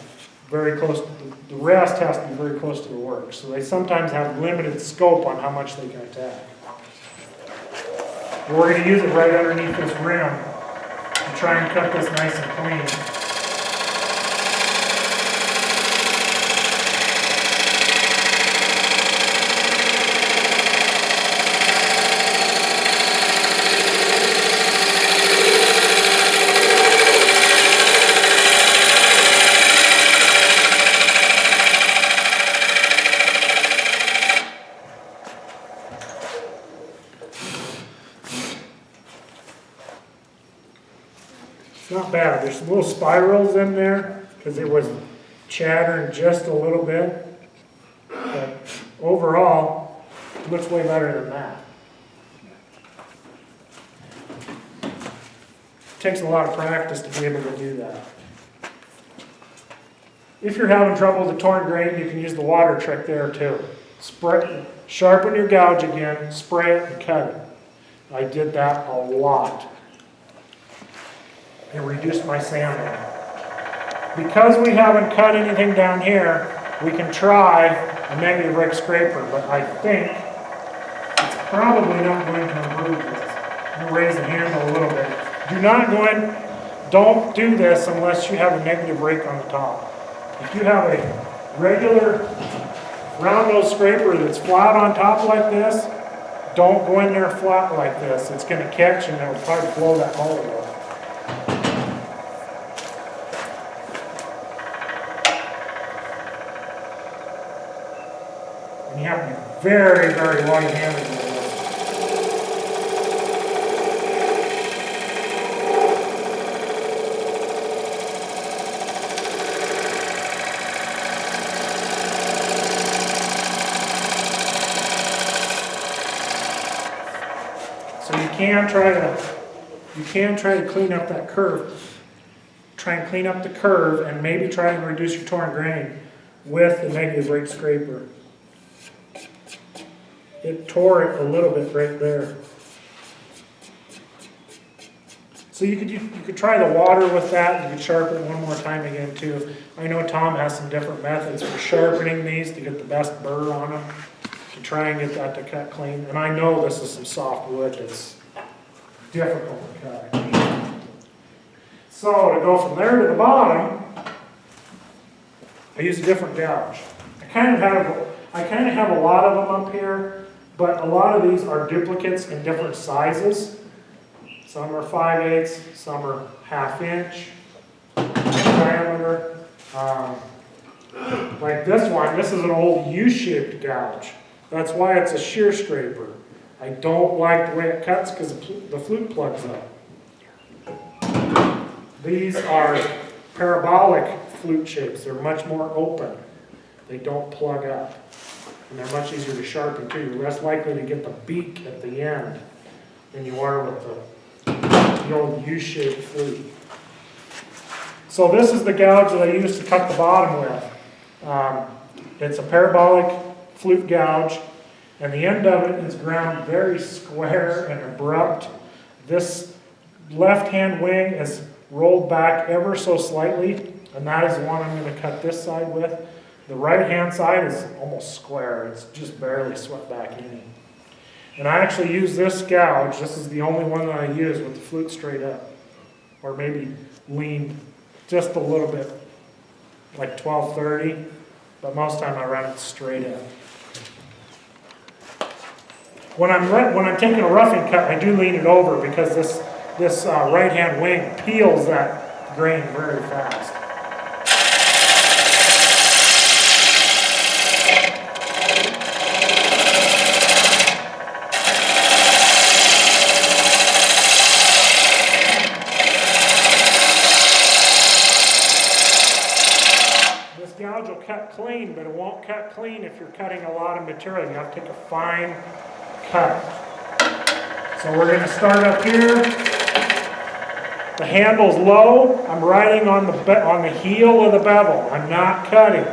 very close. The rest has to be very close to the work. So they sometimes have limited scope on how much they can attack. We're going to use it right underneath this rim to try and cut this nice and clean. It's not bad. There's some little spirals in there because it was chattering just a little bit. But overall, it looks way better than that. It takes a lot of practice to be able to do that. If you're having trouble with the torn grain, you can use the water trick there too. Sharpen your gouge again, spray it, and cut it. I did that a lot. It reduced my sanding. Because we haven't cut anything down here, we can try a negative rake scraper, but I think it's probably not going to improve this. I'm going to raise the handle a little bit. Don't do this unless you have a negative rake on the top. If you have a regular round nose scraper that's flat on top like this, don't go in there flat like this. It's going to catch and it'll probably blow that mold away. And you have to be very, very light-handed with this. So you can try to clean up that curve. Try and clean up the curve and maybe try and reduce your torn grain with the negative rake scraper. It tore it a little bit right there. So you could try the water with that. You could sharpen it one more time again too. I know Tom has some different methods for sharpening these to get the best burr on them, to try and get that to cut clean. And I know this is some soft wood that's difficult to cut. So to go from there to the bottom, I use a different gouge. I kind of have a lot of them up here. But a lot of these are duplicates in different sizes. Some are 5/8, some are 1/2 inch diameter. Like this one, this is an old U-shaped gouge. That's why it's a shear scraper. I don't like the way it cuts because the flute plugs up. These are parabolic flute shapes. They're much more open. They don't plug up. And they're much easier to sharpen too. You're less likely to get the beak at the end than you are with the old U-shaped flute. So this is the gouge that I use to cut the bottom with. It's a parabolic flute gouge, and the end of it is ground very square and abrupt. This left-hand wing is rolled back ever so slightly, and that is the one I'm gonna cut this side with. The right-hand side is almost square, it's just barely swept back in. And I actually use this gouge, this is the only one that I use with the flute straight up. Or maybe lean just a little bit, like 12-30, but most time I run it straight up. When I'm taking a roughing cut, I do lean it over because this right-hand wing peels that grain very fast. This gouge will cut clean, but it won't cut clean if you're cutting a lot of material. You have to take a fine cut. So we're going to start up here. The handle's low. I'm riding on the heel of the bevel. I'm not cutting.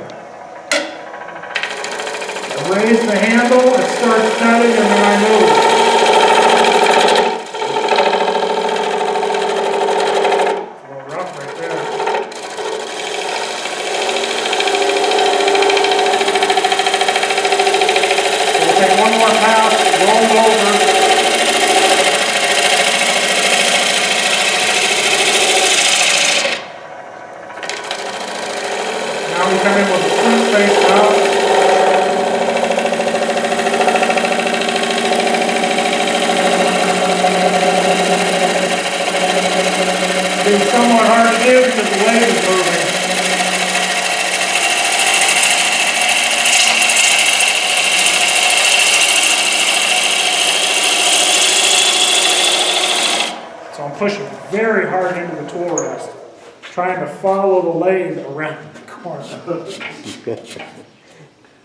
I raise the handle, it starts cutting, and then I move. It's a little rough right there. So we'll take one more pass, roll over. Now we come in with the flute face out. It's somewhat hard to do because the blade is moving. So I'm pushing very hard into the tool rest, trying to follow the lathe around the corner.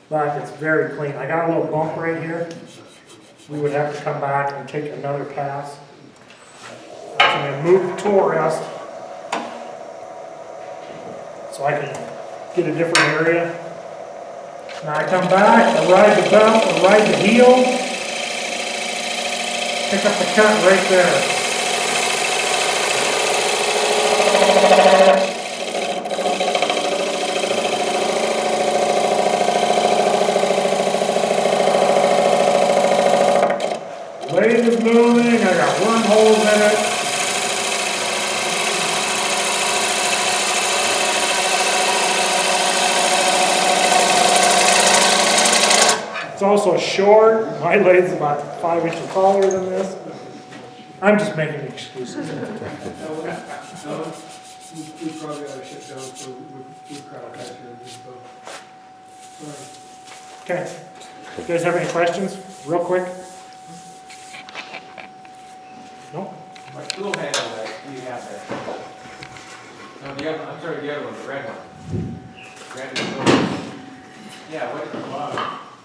But it's very clean. I got a little bump right here. We would have to come back and take another pass. I'm going to move the tool rest so I can get a different area. Now I come back, I ride the belt, I ride the heel, pick up the cut right there. Lathe is moving, I got wormholes in it. It's also short. My lathe's about 5 inches taller than this. I'm just making excuses. We probably ought to shut down for with crowd back here. Sorry. Okay. You guys have any questions? Real quick? No? What tool handle that do you have there? No, the other, I'm sorry, the other one, the red one. Red tool. Yeah, what is it?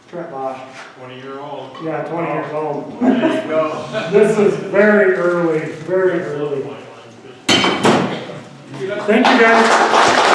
Trent Bosch. 20-year-old. Yeah, 20 years old. There you go. This is very early, very early. Thank you guys.